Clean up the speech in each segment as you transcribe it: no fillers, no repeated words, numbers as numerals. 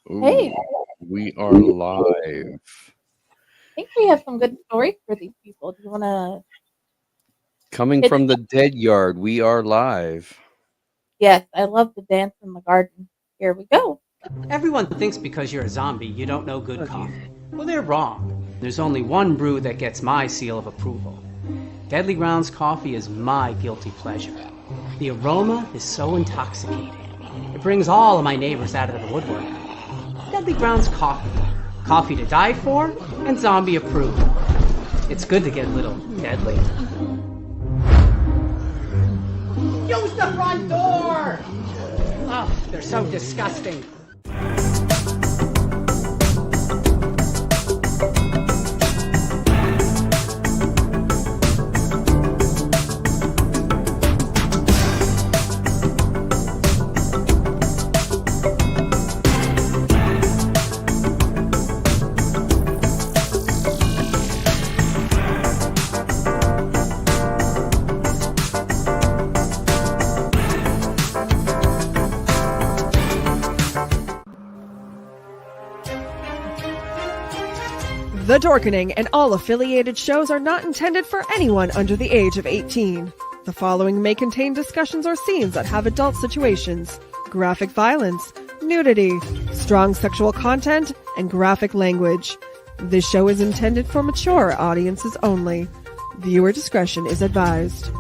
Hey, Ooh, I we are live. think we have some good stories for these people. Do you want to Coming pitch? from the dead yard, we are live. Yes, I love to dance in the garden. Here we go. Everyone thinks because you're a zombie, you don't know good coffee. Well, they're wrong. There's only one brew that gets my seal of approval. Deadly Grounds coffee is my guilty pleasure. The aroma is so intoxicating. It brings all of my neighbors out of the woodwork. Deadly Grounds coffee. Coffee to die for and zombie approved. It's good to get a little deadly. Use the front door! Oh, they're so disgusting. The Dorkening and all affiliated shows are not intended for anyone under the age of 18. The following may contain discussions or scenes that have adult situations, graphic violence, nudity, strong sexual content, and graphic language. This show is intended for mature audiences only. Viewer discretion is advised.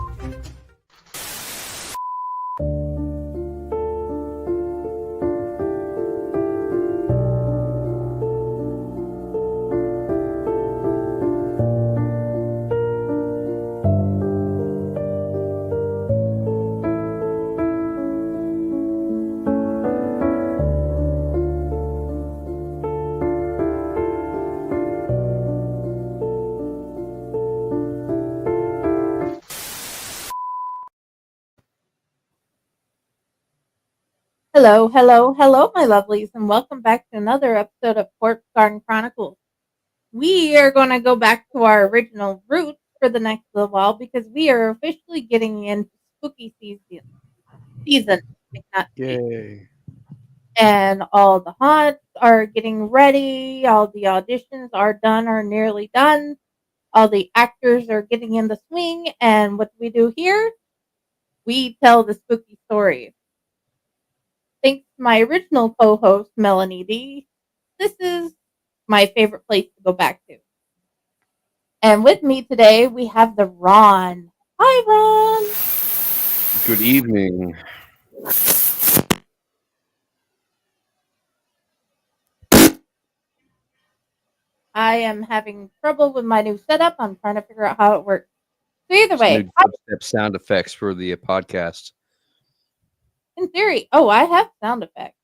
Hello, hello, hello, my lovelies, and welcome back to another episode of Corpse Garden Chronicles. We are going to go back to our original roots for the next little while because we are officially getting into spooky season, like not season. Yay. And all the haunts are getting ready. All the auditions are done or nearly done. All the actors are getting in the swing. And what do we do here? We tell the spooky stories. Thanks to my original co host, Melanie D. This is my favorite place to go back to. And with me today, we have the Ron. Hi, Ron. Good evening. I am having trouble with my new setup. I'm trying to figure out how it works. So, either Just new way, hi, dubstep sound effects for the podcast. in theory. Oh, I have sound effects.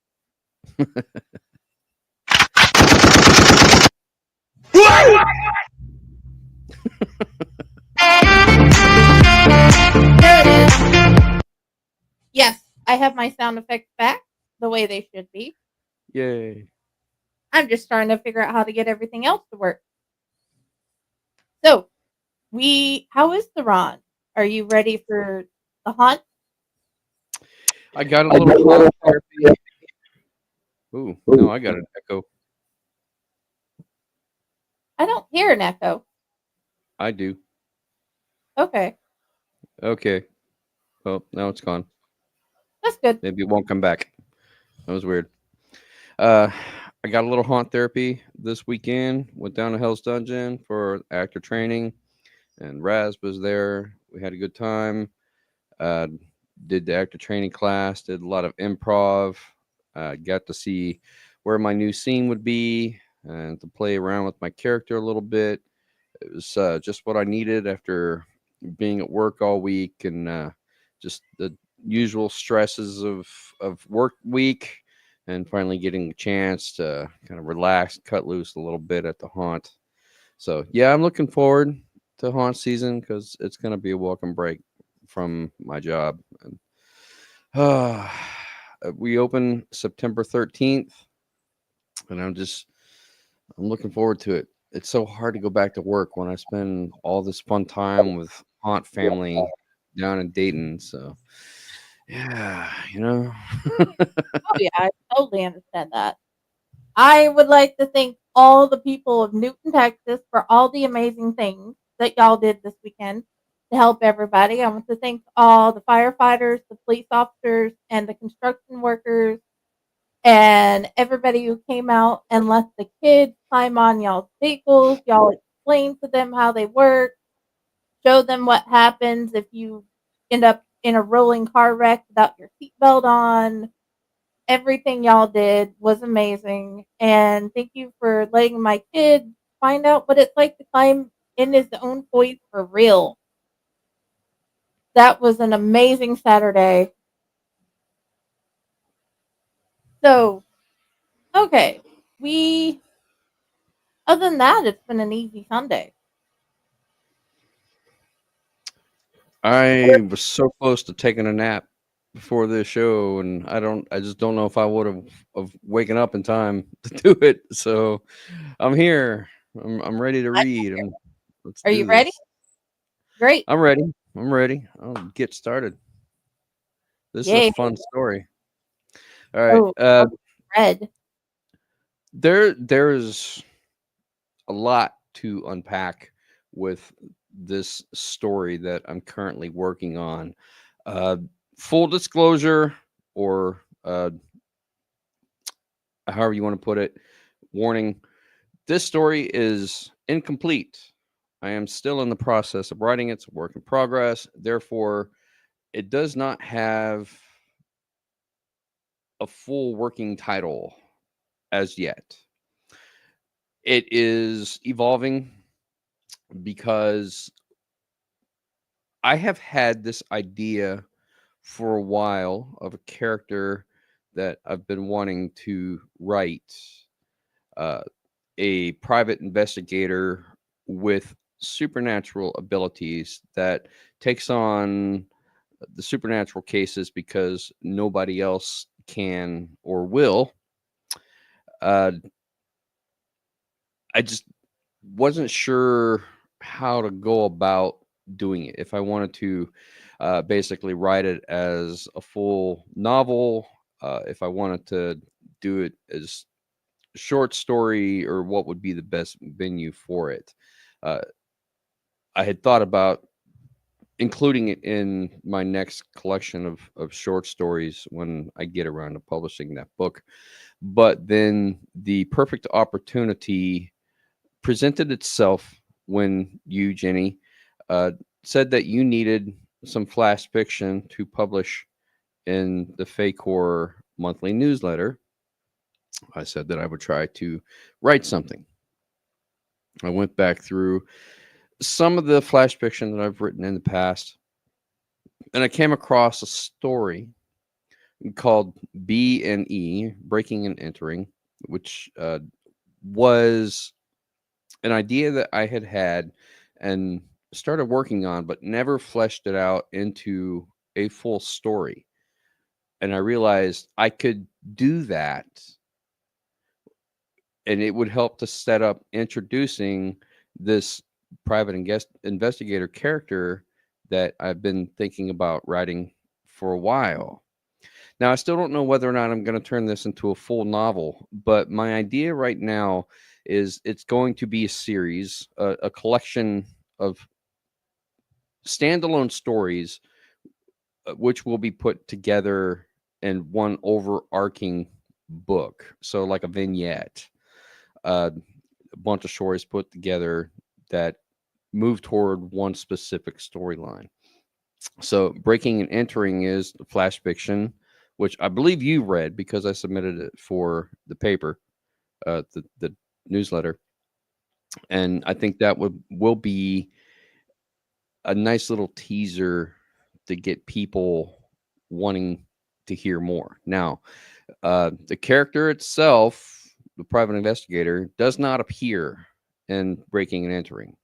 There it is. Yes, I have my sound effects back the way they should be. Yay. I'm just trying to figure out how to get everything else to work. So, how is the Ron? Are you ready for the hunt? I got a little haunt therapy. Ooh, no, I got an echo. I don't hear an echo. I do. Okay, Okay. Well, now it's gone. that's good. Maybe it won't come back. That was weird. Uh, I got a little haunt therapy this weekend. Went down to Hell's Dungeon for actor training, and Raz was there. We had a good time. Uh, did the actor training class. Did a lot of improv. Got to see where my new scene would be and to play around with my character a little bit. It was just what I needed after being at work all week and just the usual stresses of work week, and finally getting a chance to kind of relax, cut loose a little bit at the haunt. So yeah, I'm looking forward to haunt season because it's going to be a welcome break from my job. And uh, we open September 13th, and I'm looking forward to it. It's so hard to go back to work when I spend all this fun time with Aunt family down in Dayton. So, yeah, Oh yeah, I totally understand that. I would like to thank all the people of Newton, Texas for all the amazing things that y'all did this weekend to help everybody. I want to thank all the firefighters, the police officers, and the construction workers, and everybody who came out and let the kids climb on y'all's vehicles. Y'all explained to them how they work, showed them what happens if you end up in a rolling car wreck without your seatbelt on. Everything y'all did was amazing. And thank you for letting my kid find out what it's like to climb in his own voice for real. That was an amazing Saturday. So, okay. We, other than that, it's been an easy Sunday. I was so close to taking a nap before this show, and I just don't know if I would have waken up in time to do it. So I'm here. I'm ready to read. Let's Are you do ready? this. Great. I'm ready. I'm ready. I'll get started. This is a Yay. fun story. All right. Oh, red. There's a lot to unpack with this story that I'm currently working on. Uh, Full disclosure, or however you want to put it, warning: this story is incomplete. I am still in the process of writing it. It's a work in progress. Therefore, it does not have a full working title as yet. It is evolving because I have had this idea for a while of a character that I've been wanting to write, uh, a private investigator with supernatural abilities that takes on the supernatural cases because nobody else can or will. Uh, I just wasn't sure how to go about doing it. If I wanted to basically write it as a full novel, if I wanted to do it as short story, or what would be the best venue for it. Uh, I had thought about including it in my next collection of short stories when I get around to publishing that book. But then the perfect opportunity presented itself when you, Jenny, uh, said that you needed some flash fiction to publish in the Faycore monthly newsletter. I said that I would try to write something. I went back through some of the flash fiction that I've written in the past, and I came across a story called B and E, Breaking and Entering, which was an idea that I had had and started working on, but never fleshed it out into a full story. And I realized I could do that, and it would help to set up introducing this private investigator character that I've been thinking about writing for a while. Now, I still don't know whether or not I'm going to turn this into a full novel, but my idea right now is it's going to be a series, a collection of standalone stories, which will be put together in one overarching book. So, like a vignette, a bunch of stories put together that move toward one specific storyline. So, Breaking and Entering is flash fiction, which I believe you read because I submitted it for the paper, the newsletter, and I think that will be a nice little teaser to get people wanting to hear more. Now, the character itself, the private investigator, does not appear in Breaking and Entering.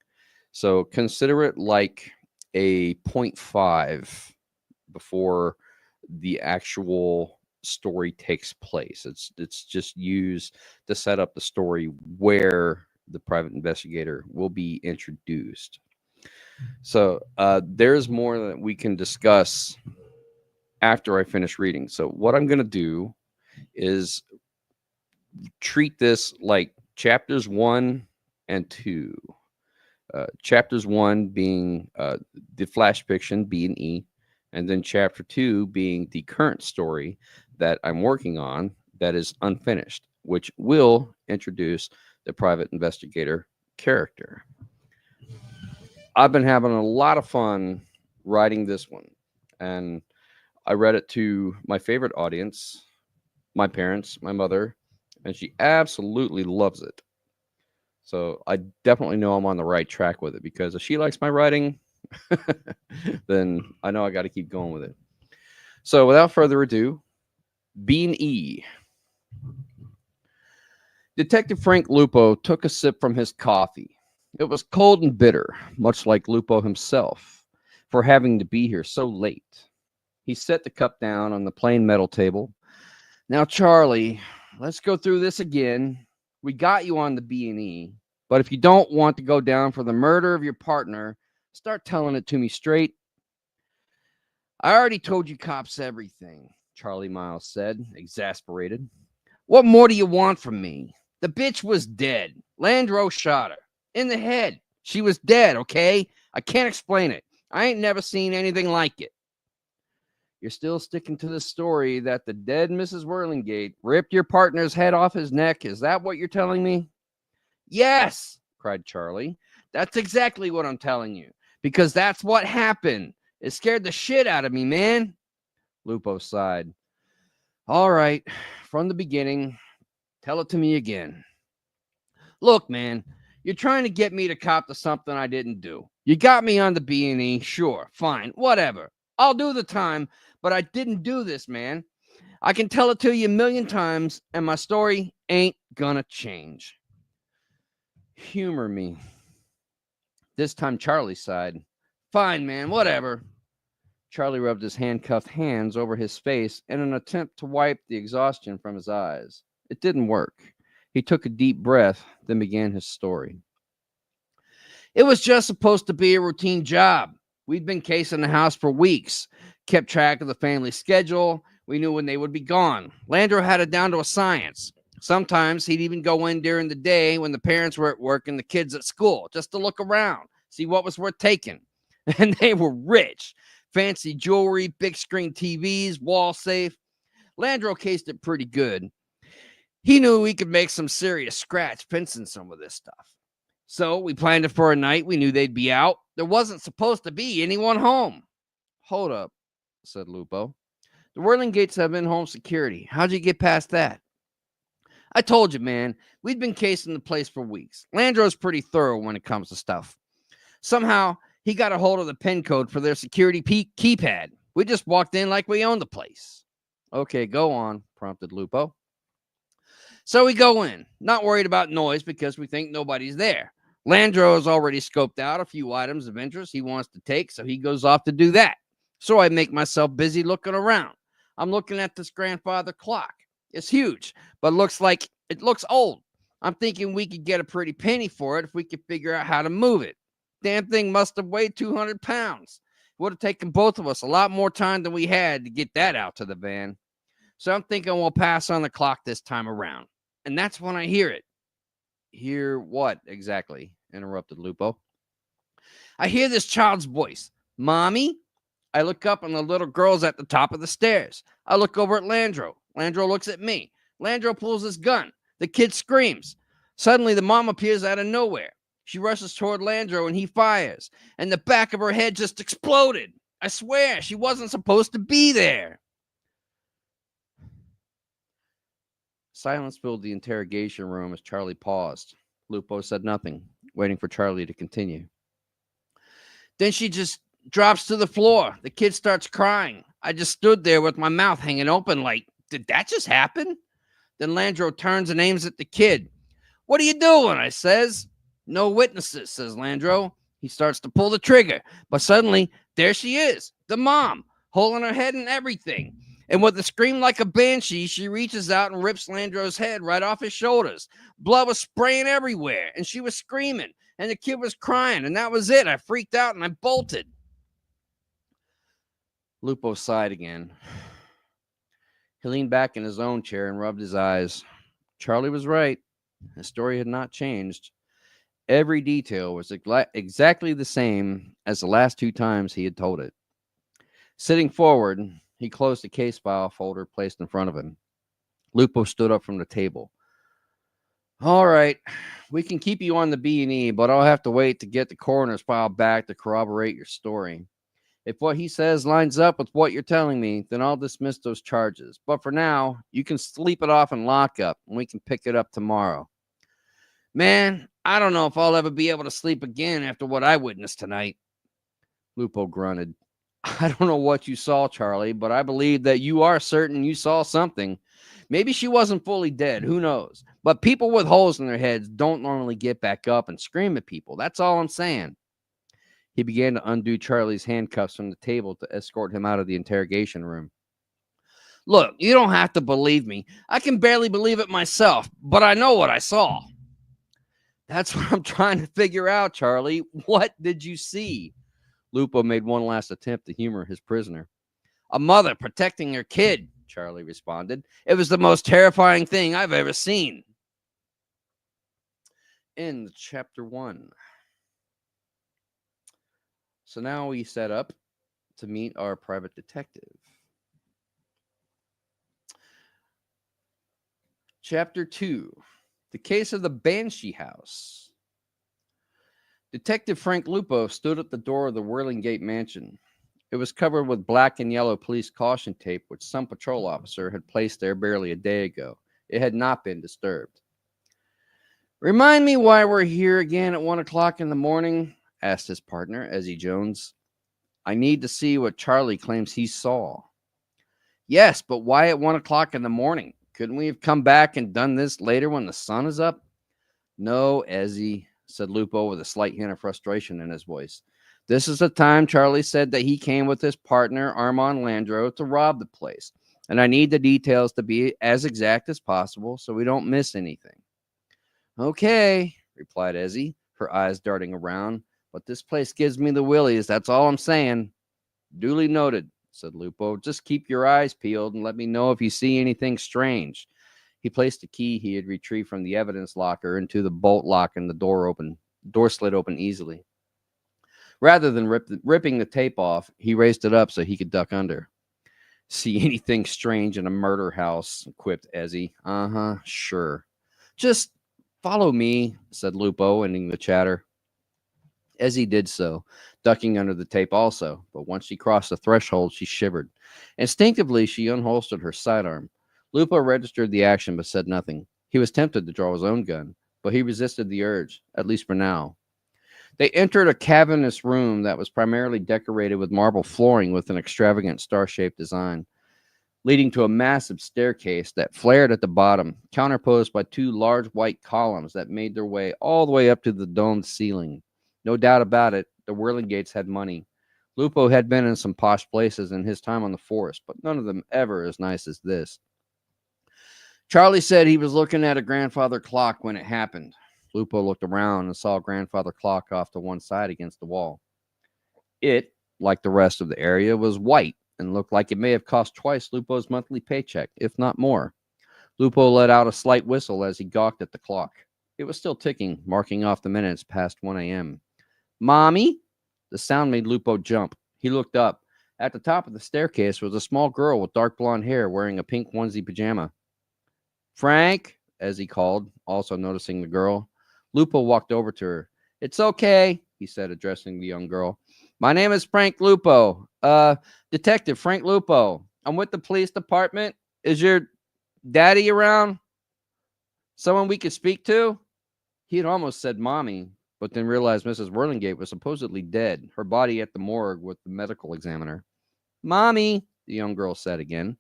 So consider it like a 0.5 before the actual story takes place. It's just used to set up the story where the private investigator will be introduced. So there's more that we can discuss after I finish reading. So what I'm going to do is treat this like chapters 1 and 2. Chapters 1 being the flash fiction, B and E, and then chapter 2 being the current story that I'm working on that is unfinished, which will introduce the private investigator character. I've been having a lot of fun writing this one, and I read it to my favorite audience, my parents, my mother, and she absolutely loves it. So I definitely know I'm on the right track with it, because if she likes my writing, then I know I got to keep going with it. So without further ado, Bean E. Detective Frank Lupo took a sip from his coffee. It was cold and bitter, much like Lupo himself, for having to be here so late. He set the cup down on the plain metal table. Now, Charlie, let's go through this again. We got you on the B&E, but if you don't want to go down for the murder of your partner, start telling it to me straight. I already told you cops everything, Charlie Miles said, exasperated. What more do you want from me? The bitch was dead. Landro shot her. In the head. She was dead, okay? I can't explain it. I ain't never seen anything like it. You're still sticking to the story that the dead Mrs. Whirlingate ripped your partner's head off his neck. Is that what you're telling me? Yes, cried Charlie. That's exactly what I'm telling you, because that's what happened. It scared the shit out of me, man. Lupo sighed. All right, from the beginning, tell it to me again. Look, man, you're trying to get me to cop to something I didn't do. You got me on the B&E, sure, fine, whatever. I'll do the time, but I didn't do this, man. I can tell it to you a million times, and my story ain't gonna change. Humor me. This time Charlie sighed. Fine, man, whatever. Charlie rubbed his handcuffed hands over his face in an attempt to wipe the exhaustion from his eyes. It didn't work. He took a deep breath, then began his story. It was just supposed to be a routine job. We'd been casing the house for weeks, kept track of the family schedule. We knew when they would be gone. Landro had it down to a science. Sometimes he'd even go in during the day when the parents were at work and the kids at school, just to look around, see what was worth taking. And they were rich. Fancy jewelry, big screen TVs, wall safe. Landro cased it pretty good. He knew he could make some serious scratch fencing some of this stuff. So we planned it for a night. We knew they'd be out. There wasn't supposed to be anyone home. Hold up, said Lupo. The Whirlingates have in-home security. How'd you get past that? I told you, man. We'd been casing the place for weeks. Landro's pretty thorough when it comes to stuff. Somehow, he got a hold of the PIN code for their security keypad. We just walked in like we owned the place. Okay, go on, prompted Lupo. So we go in, not worried about noise because we think nobody's there. Landro has already scoped out a few items of interest he wants to take, so he goes off to do that. So I make myself busy looking around. I'm looking at this grandfather clock. It's huge, but it looks old. I'm thinking we could get a pretty penny for it if we could figure out how to move it. Damn thing must have weighed 200 pounds. It would have taken both of us a lot more time than we had to get that out to the van. So I'm thinking we'll pass on the clock this time around. And that's when I hear it. Hear what exactly? Interrupted Lupo. I hear this child's voice. Mommy? I look up and the little girl's at the top of the stairs. I look over at Landro. Landro looks at me. Landro pulls his gun. The kid screams. Suddenly the mom appears out of nowhere. She rushes toward Landro and he fires. And the back of her head just exploded. I swear she wasn't supposed to be there. Silence filled the interrogation room as Charlie paused. Lupo said nothing, waiting for Charlie to continue. Then she just drops to the floor. The kid starts crying. I just stood there with my mouth hanging open like, did that just happen? Then Landro turns and aims at the kid. What are you doing? I says. No witnesses, says Landro. He starts to pull the trigger, but suddenly, there she is, the mom, holding her head and everything. And with a scream like a banshee, she reaches out and rips Landro's head right off his shoulders. Blood was spraying everywhere, and she was screaming, and the kid was crying, and that was it. I freaked out, and I bolted. Lupo sighed again. He leaned back in his own chair and rubbed his eyes. Charlie was right. His story had not changed. Every detail was exactly the same as the last two times he had told it. Sitting forward, he closed the case file folder placed in front of him. Lupo stood up from the table. All right, we can keep you on the B&E, but I'll have to wait to get the coroner's file back to corroborate your story. If what he says lines up with what you're telling me, then I'll dismiss those charges. But for now, you can sleep it off in lockup, and we can pick it up tomorrow. Man, I don't know if I'll ever be able to sleep again after what I witnessed tonight. Lupo grunted. I don't know what you saw, Charlie, but I believe that you are certain you saw something. Maybe she wasn't fully dead. Who knows? But people with holes in their heads don't normally get back up and scream at people. That's all I'm saying. He began to undo Charlie's handcuffs from the table to escort him out of the interrogation room. Look, you don't have to believe me. I can barely believe it myself, but I know what I saw. That's what I'm trying to figure out, Charlie. What did you see? Lupo made one last attempt to humor his prisoner. A mother protecting her kid, Charlie responded. It was the most terrifying thing I've ever seen. In chapter 1. So now we set up to meet our private detective. Chapter 2. The case of the Banshee House. Detective Frank Lupo stood at the door of the Whirling Mansion. It was covered with black and yellow police caution tape, which some patrol officer had placed there barely a day ago. It had not been disturbed. Remind me why we're here again at 1 o'clock in the morning? Asked his partner, Ezzie Jones. I need to see what Charlie claims he saw. Yes, but why at 1 o'clock in the morning? Couldn't we have come back and done this later when the sun is up? No, Ezzie, said Lupo with a slight hint of frustration in his voice. This is the time Charlie said that he came with his partner, Armand Landreau, to rob the place. And I need the details to be as exact as possible so we don't miss anything. Okay, replied Ezzie, her eyes darting around. But this place gives me the willies, that's all I'm saying. Duly noted, said Lupo. Just keep your eyes peeled and let me know if you see anything strange. He placed the key he had retrieved from the evidence locker into the bolt lock and the door slid open easily. Rather than ripping the tape off, he raised it up so he could duck under. See anything strange in a murder house, quipped Ezzie. Uh-huh, sure. Just follow me, said Lupo, ending the chatter. Ezzie did so, ducking under the tape also, but once she crossed the threshold, she shivered. Instinctively, she unholstered her sidearm. Lupo registered the action but said nothing. He was tempted to draw his own gun, but he resisted the urge, at least for now. They entered a cavernous room that was primarily decorated with marble flooring with an extravagant star-shaped design, leading to a massive staircase that flared at the bottom, counterposed by two large white columns that made their way all the way up to the domed ceiling. No doubt about it, the Whirlingates had money. Lupo had been in some posh places in his time on the force, but none of them ever as nice as this. Charlie said he was looking at a grandfather clock when it happened. Lupo looked around and saw a grandfather clock off to one side against the wall. It, like the rest of the area, was white and looked like it may have cost twice Lupo's monthly paycheck, if not more. Lupo let out a slight whistle as he gawked at the clock. It was still ticking, marking off the minutes past 1 a.m. Mommy? The sound made Lupo jump. He looked up. At the top of the staircase was a small girl with dark blonde hair wearing a pink onesie pajama. Frank, as he called, also noticing the girl. Lupo walked over to her. It's okay, he said, addressing the young girl. My name is Frank Lupo. Detective Frank Lupo. I'm with the police department. Is your daddy around? Someone we could speak to? He had almost said mommy, but then realized Mrs. Whirlingate was supposedly dead, her body at the morgue with the medical examiner. Mommy, the young girl said again.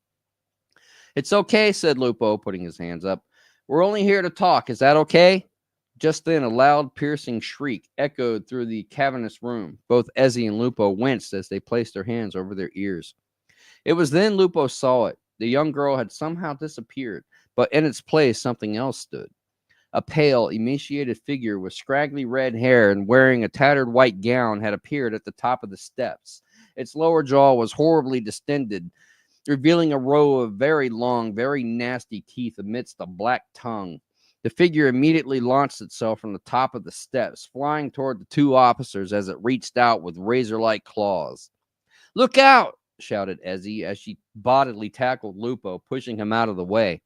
It's okay, said Lupo, putting his hands up. We're only here to talk. Is that okay? Just then, a loud, piercing shriek echoed through the cavernous room. Both Ezzie and Lupo winced as they placed their hands over their ears. It was then Lupo saw it. The young girl had somehow disappeared, but in its place, something else stood. A pale, emaciated figure with scraggly red hair and wearing a tattered white gown had appeared at the top of the steps. Its lower jaw was horribly distended, revealing a row of very long, very nasty teeth amidst a black tongue. The figure immediately launched itself from the top of the steps, flying toward the two officers as it reached out with razor-like claws. "Look out!" shouted Ezzy as she bodily tackled Lupo, pushing him out of the way.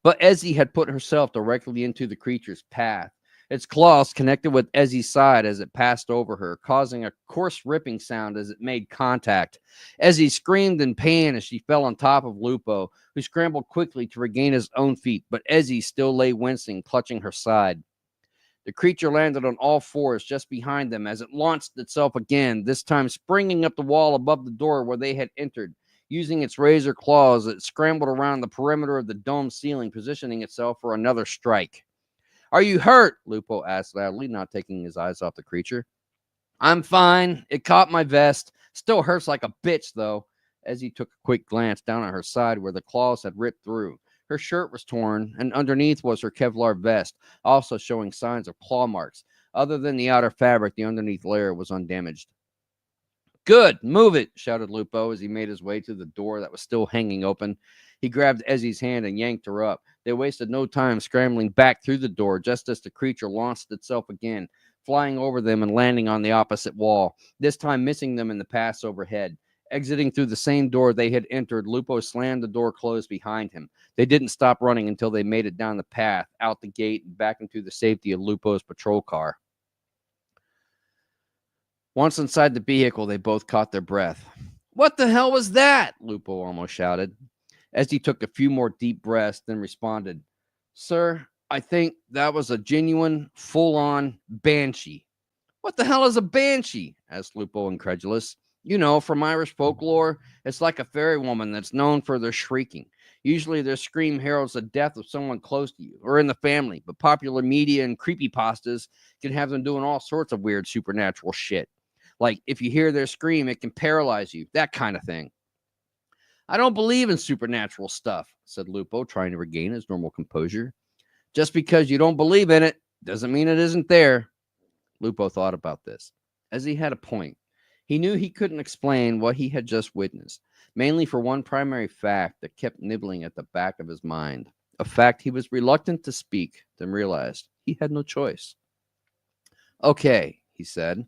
But Ezzy had put herself directly into the creature's path. Its claws connected with Ezzy's side as it passed over her, causing a coarse ripping sound as it made contact. Ezzy screamed in pain as she fell on top of Lupo, who scrambled quickly to regain his own feet, but Ezzy still lay wincing, clutching her side. The creature landed on all fours just behind them as it launched itself again, this time springing up the wall above the door where they had entered. Using its razor claws, it scrambled around the perimeter of the dome ceiling, positioning itself for another strike. "Are you hurt?" Lupo asked loudly, not taking his eyes off the creature. "I'm fine. It caught my vest. Still hurts like a bitch, though." As he took a quick glance down at her side where the claws had ripped through. Her shirt was torn, and underneath was her Kevlar vest, also showing signs of claw marks. Other than the outer fabric, the underneath layer was undamaged. "Good, move it," shouted Lupo as he made his way to the door that was still hanging open. He grabbed Ezzy's hand and yanked her up. They wasted no time scrambling back through the door just as the creature launched itself again, flying over them and landing on the opposite wall, this time missing them in the pass overhead. Exiting through the same door they had entered, Lupo slammed the door closed behind him. They didn't stop running until they made it down the path, out the gate, and back into the safety of Lupo's patrol car. Once inside the vehicle, they both caught their breath. "What the hell was that?" Lupo almost shouted. As he took a few more deep breaths, then responded, "Sir, I think that was a genuine, full-on banshee." "What the hell is a banshee?" asked Lupo, incredulous. "You know, from Irish folklore, it's like a fairy woman that's known for their shrieking. Usually their scream heralds the death of someone close to you or in the family, but popular media and creepypastas can have them doing all sorts of weird supernatural shit. Like, if you hear their scream, it can paralyze you, that kind of thing." "I don't believe in supernatural stuff," said Lupo, trying to regain his normal composure. "Just because you don't believe in it doesn't mean it isn't there." Lupo thought about this, as he had a point. He knew he couldn't explain what he had just witnessed, mainly for one primary fact that kept nibbling at the back of his mind, a fact he was reluctant to speak, then realized he had no choice. "Okay," he said.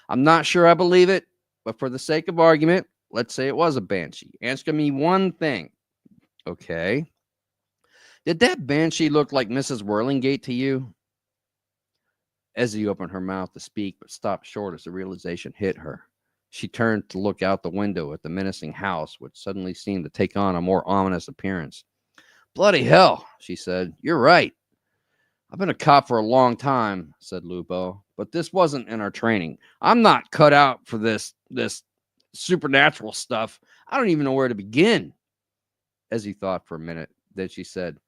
"I'm not sure I believe it, but for the sake of argument, let's say it was a banshee. Answer me one thing." "Okay. Did that banshee look like Mrs. Whirlingate to you?" Ezzy opened her mouth to speak, but stopped short as the realization hit her. She turned to look out the window at the menacing house, which suddenly seemed to take on a more ominous appearance. "Bloody hell," she said. "You're right. I've been a cop for a long time," said Lupo, "but this wasn't in our training. I'm not cut out for this supernatural stuff. I don't even know where to begin." As he thought for a minute, then she said,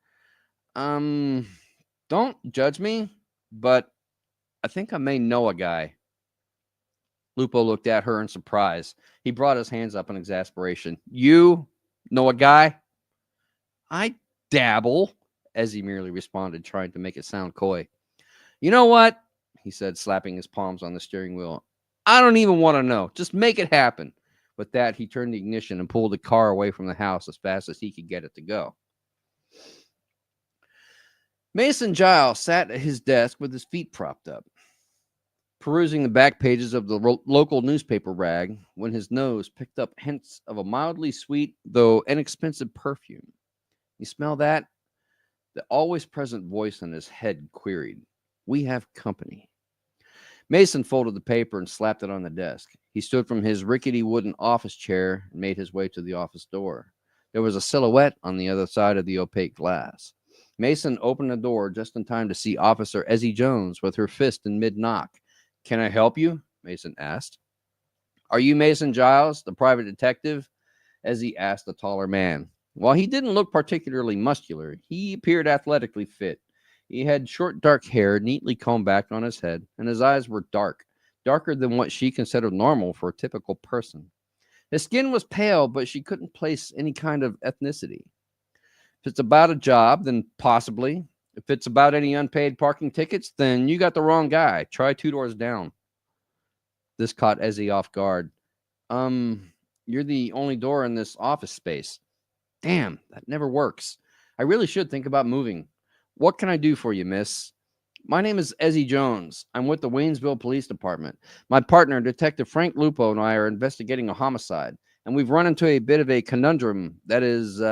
Don't judge me, but I think I may know a guy." Lupo looked at her in surprise. He brought his hands up in exasperation. "You know a guy?" "I dabble," as he merely responded, trying to make it sound coy. "You know what?" he said, slapping his palms on the steering wheel. "I don't even want to know. Just make it happen." With that, he turned the ignition and pulled the car away from the house as fast as he could get it to go. Mason Giles sat at his desk with his feet propped up, perusing the back pages of the local newspaper rag when his nose picked up hints of a mildly sweet, though inexpensive perfume. "You smell that?" The always present voice in his head queried. "We have company." Mason folded the paper and slapped it on the desk. He stood from his rickety wooden office chair and made his way to the office door. There was a silhouette on the other side of the opaque glass. Mason opened the door just in time to see Officer Ezzy Jones with her fist in mid-knock. "Can I help you?" Mason asked. "Are you Mason Giles, the private detective?" Ezzy asked the taller man. While he didn't look particularly muscular, he appeared athletically fit. He had short dark hair neatly combed back on his head, and his eyes were darker than what she considered normal for a typical person. His skin was pale, but she couldn't place any kind of ethnicity. "If it's about a job, then possibly. If it's about any unpaid parking tickets, then you got the wrong guy. Try 2 doors down." This caught Ezzy off guard. You're the only door in this office space. Damn, that never works. I really should think about moving. What can I do for you, miss? My name is Ezzy Jones. I'm with the Waynesville Police Department. My partner, Detective Frank Lupo, and I are investigating a homicide, and we've run into a bit of a conundrum that is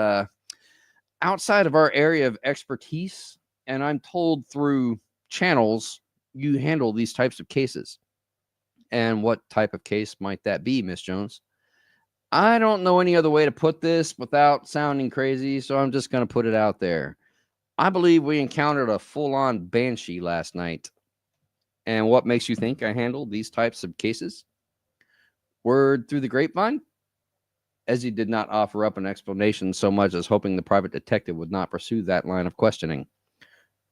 outside of our area of expertise. And I'm told through channels you handle these types of cases. And what type of case might that be, Miss Jones? I don't know any other way to put this without sounding crazy, so I'm just going to put it out there. I believe we encountered a full on banshee last night. And what makes you think I handle these types of cases? Word through the grapevine? Ezzy did not offer up an explanation so much as hoping the private detective would not pursue that line of questioning.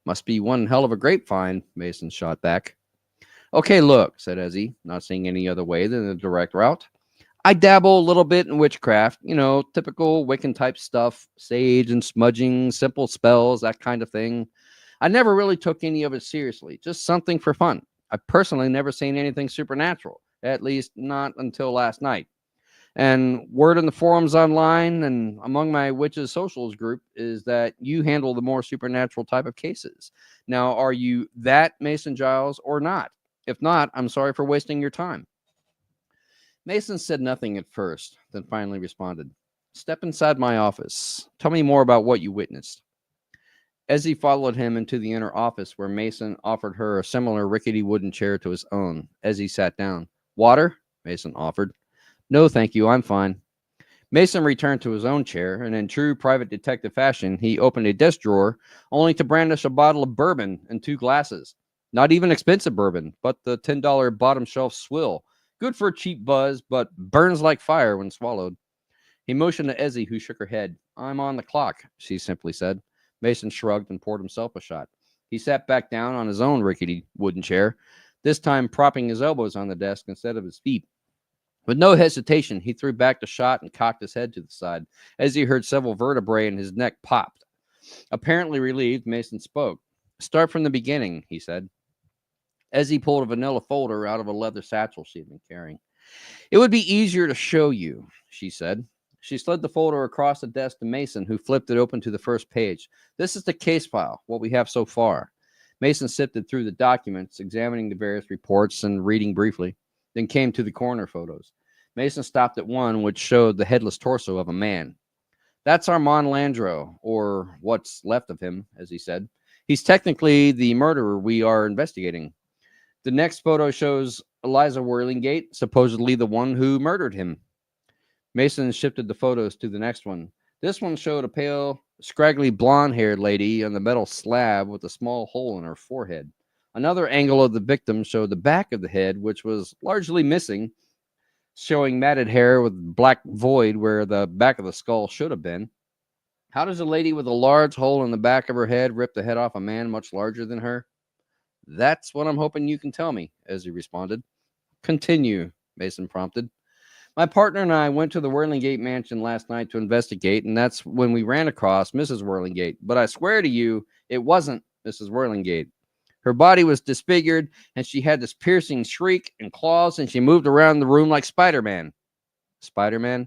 Must be one hell of a grapevine, Mason shot back. Okay, look, said Ezzy, not seeing any other way than the direct route. I dabble a little bit in witchcraft, typical Wiccan type stuff, sage and smudging, simple spells, that kind of thing. I never really took any of it seriously, just something for fun. I personally never seen anything supernatural, at least not until last night. And word in the forums online and among my witches socials group is that you handle the more supernatural type of cases. Now, are you that Mason Giles or not? If not, I'm sorry for wasting your time. Mason said nothing at first, then finally responded, Step inside my office. Tell me more about what you witnessed. Ezzy followed him into the inner office where Mason offered her a similar rickety wooden chair to his own. Ezzy sat down. Water? Mason offered. No, thank you. I'm fine. Mason returned to his own chair, and in true private detective fashion, he opened a desk drawer, only to brandish a bottle of bourbon and 2 glasses. Not even expensive bourbon, but the $10 bottom shelf swill. Good for a cheap buzz, but burns like fire when swallowed. He motioned to Ezzy, who shook her head. I'm on the clock, she simply said. Mason shrugged and poured himself a shot. He sat back down on his own rickety wooden chair, this time propping his elbows on the desk instead of his feet. With no hesitation, he threw back the shot and cocked his head to the side, as he heard several vertebrae in his neck popped. Apparently relieved, Mason spoke. Start from the beginning, he said. Ezzy pulled a vanilla folder out of a leather satchel she had been carrying. It would be easier to show you, she said. She slid the folder across the desk to Mason, who flipped it open to the first page. This is the case file, what we have so far. Mason sifted through the documents, examining the various reports and reading briefly, then came to the coroner photos. Mason stopped at one which showed the headless torso of a man. That's Armand Landreau, or what's left of him, as he said. He's technically the murderer we are investigating. The next photo shows Eliza Whirlingate, supposedly the one who murdered him. Mason shifted the photos to the next one. This one showed a pale, scraggly blonde-haired lady on the metal slab with a small hole in her forehead. Another angle of the victim showed the back of the head, which was largely missing, showing matted hair with black void where the back of the skull should have been. How does a lady with a large hole in the back of her head rip the head off a man much larger than her? That's what I'm hoping you can tell me, Ezzy responded. Continue, Mason prompted. My partner and I went to the Whirlingate mansion last night to investigate, and that's when we ran across Mrs. Whirlingate. But I swear to you, it wasn't Mrs. Whirlingate. Her body was disfigured, and she had this piercing shriek and claws, and she moved around the room like Spider-Man. Spider-Man?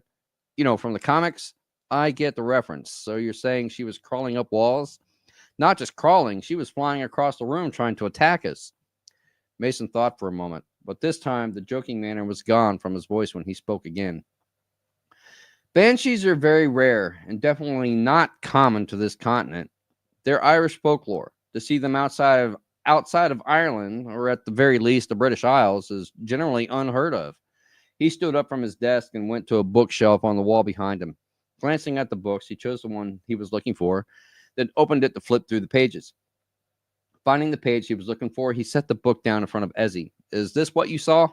From the comics? I get the reference. So you're saying she was crawling up walls? Not just crawling, she was flying across the room trying to attack us. Mason thought for a moment, but this time the joking manner was gone from his voice when he spoke again. Banshees are very rare and definitely not common to this continent. They're Irish folklore. To see them outside of Ireland, or at the very least the British Isles, is generally unheard of. He stood up from his desk and went to a bookshelf on the wall behind him. Glancing at the books, he chose the one he was looking for, then opened it to flip through the pages. Finding the page he was looking for, he set the book down in front of Ezzy. Is this what you saw?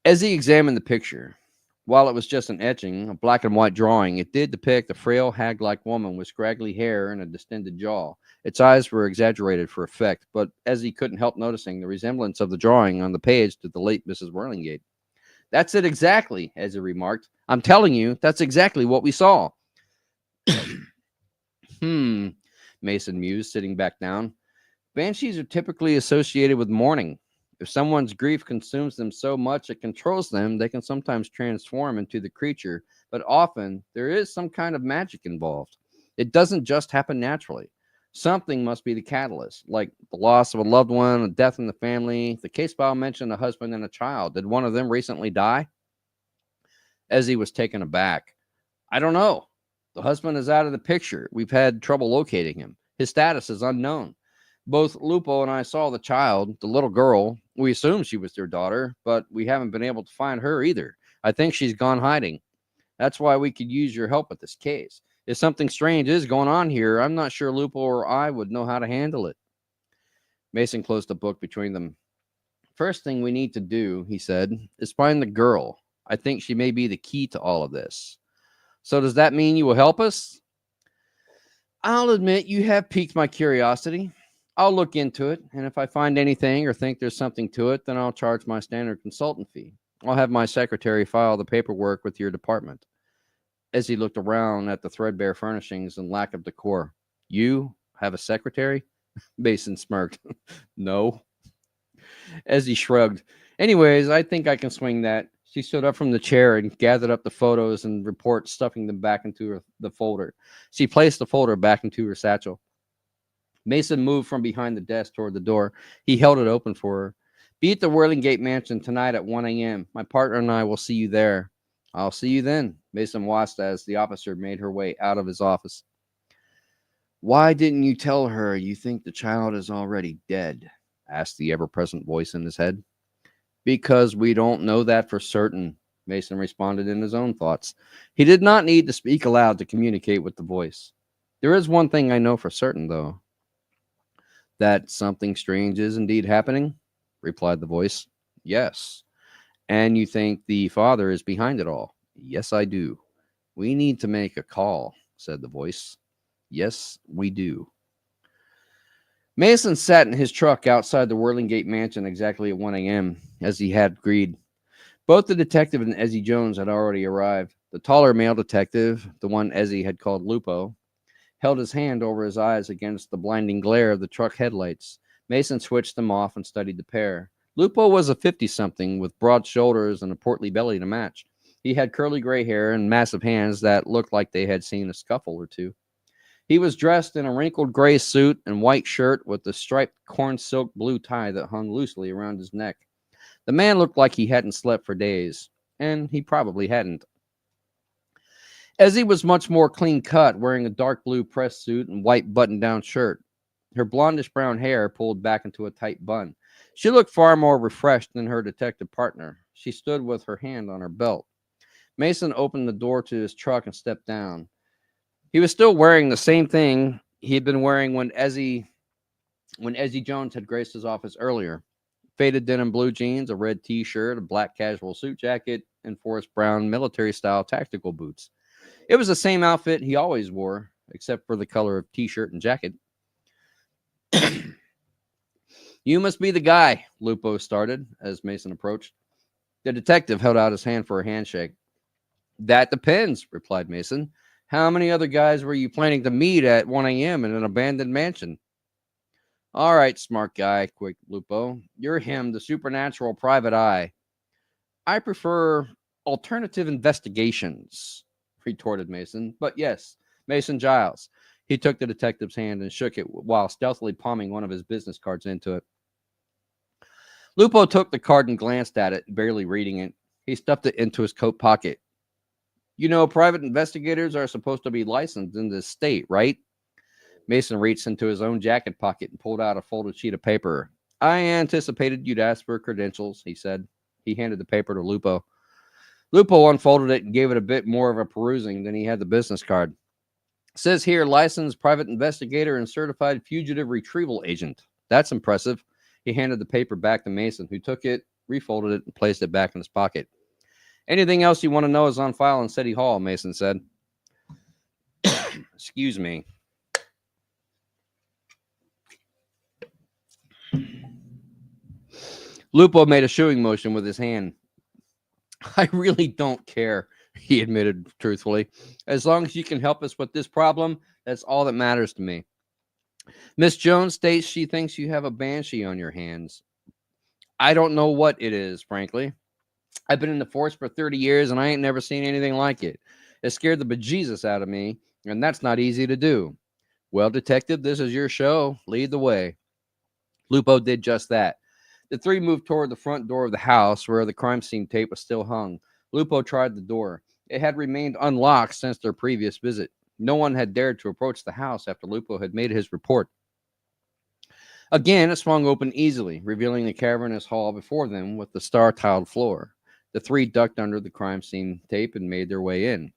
Ezzy examined the picture. While it was just an etching, a black and white drawing, it did depict a frail, hag-like woman with scraggly hair and a distended jaw. Its eyes were exaggerated for effect, but Ezzy couldn't help noticing the resemblance of the drawing on the page to the late Mrs. Whirlingate. That's it exactly, Ezzy remarked. I'm telling you, that's exactly what we saw. Mason mused, sitting back down. Banshees are typically associated with mourning. If someone's grief consumes them so much it controls them, they can sometimes transform into the creature, but often there is some kind of magic involved. It doesn't just happen naturally. Something must be the catalyst, like the loss of a loved one, a death in the family. The case file mentioned a husband and a child. Did one of them recently die? Ezzy was taken aback. I don't know. The husband is out of the picture. We've had trouble locating him. His status is unknown. Both Lupo and I saw the child, the little girl. We assumed she was their daughter, but we haven't been able to find her either. I think she's gone hiding. That's why we could use your help with this case. If something strange is going on here, I'm not sure Lupo or I would know how to handle it. Mason closed the book between them. First thing we need to do, he said, is find the girl. I think she may be the key to all of this. So does that mean you will help us? I'll admit you have piqued my curiosity. I'll look into it, and if I find anything or think there's something to it, then I'll charge my standard consultant fee. I'll have my secretary file the paperwork with your department. As he looked around at the threadbare furnishings and lack of decor. You have a secretary? Mason smirked. No. As he shrugged. Anyways, I think I can swing that. She stood up from the chair and gathered up the photos and reports, stuffing them back into the folder. She placed the folder back into her satchel. Mason moved from behind the desk toward the door. He held it open for her. Be at the Whirlingate Mansion tonight at 1 a.m. My partner and I will see you there. I'll see you then. Mason watched as the officer made her way out of his office. Why didn't you tell her you think the child is already dead? Asked the ever-present voice in his head. Because we don't know that for certain, Mason responded in his own thoughts. He did not need to speak aloud to communicate with the voice. There is one thing I know for certain, though. That something strange is indeed happening, replied the voice. Yes. And you think the father is behind it all? Yes, I do. We need to make a call, said the voice. Yes, we do. Mason sat in his truck outside the Whirlingate Mansion exactly at 1 a.m., as he had agreed. Both the detective and Ezzy Jones had already arrived. The taller male detective, the one Ezzy had called Lupo, held his hand over his eyes against the blinding glare of the truck headlights. Mason switched them off and studied the pair. Lupo was a 50-something with broad shoulders and a portly belly to match. He had curly gray hair and massive hands that looked like they had seen a scuffle or two. He was dressed in a wrinkled gray suit and white shirt with a striped corn silk blue tie that hung loosely around his neck. The man looked like he hadn't slept for days, and he probably hadn't. Ezzy was much more clean-cut, wearing a dark blue press suit and white button-down shirt. Her blondish brown hair pulled back into a tight bun. She looked far more refreshed than her detective partner. She stood with her hand on her belt. Mason opened the door to his truck and stepped down. He was still wearing the same thing he had been wearing when Ezzy Jones had graced his office earlier. Faded denim blue jeans, a red t-shirt, a black casual suit jacket, and forest brown military-style tactical boots. It was the same outfit he always wore, except for the color of t-shirt and jacket. You must be the guy, Lupo started as Mason approached. The detective held out his hand for a handshake. That depends, replied Mason. How many other guys were you planning to meet at 1 a.m. in an abandoned mansion? All right, smart guy, quick Lupo. You're him, the supernatural private eye. I prefer alternative investigations, retorted Mason. But yes, Mason Giles. He took the detective's hand and shook it while stealthily palming one of his business cards into it. Lupo took the card and glanced at it, barely reading it. He stuffed it into his coat pocket. You know, private investigators are supposed to be licensed in this state, right? Mason reached into his own jacket pocket and pulled out a folded sheet of paper. I anticipated you'd ask for credentials, he said. He handed the paper to Lupo. Lupo unfolded it and gave it a bit more of a perusing than he had the business card. It says here, licensed private investigator and certified fugitive retrieval agent. That's impressive. He handed the paper back to Mason, who took it, refolded it, and placed it back in his pocket. Anything else you want to know is on file in City Hall, Mason said. Excuse me. Lupo made a shooing motion with his hand. I really don't care, he admitted truthfully. As long as you can help us with this problem, that's all that matters to me. Miss Jones states she thinks you have a banshee on your hands. I don't know what it is, frankly. I've been in the force for 30 years and I ain't never seen anything like it. It scared the bejesus out of me, and that's not easy to do. Well, detective, this is your show. Lead the way. Lupo did just that. The three moved toward the front door of the house where the crime scene tape was still hung. Lupo tried the door. It had remained unlocked since their previous visit. No one had dared to approach the house after Lupo had made his report. Again, it swung open easily, revealing the cavernous hall before them with the star-tiled floor. The three ducked under the crime scene tape and made their way in.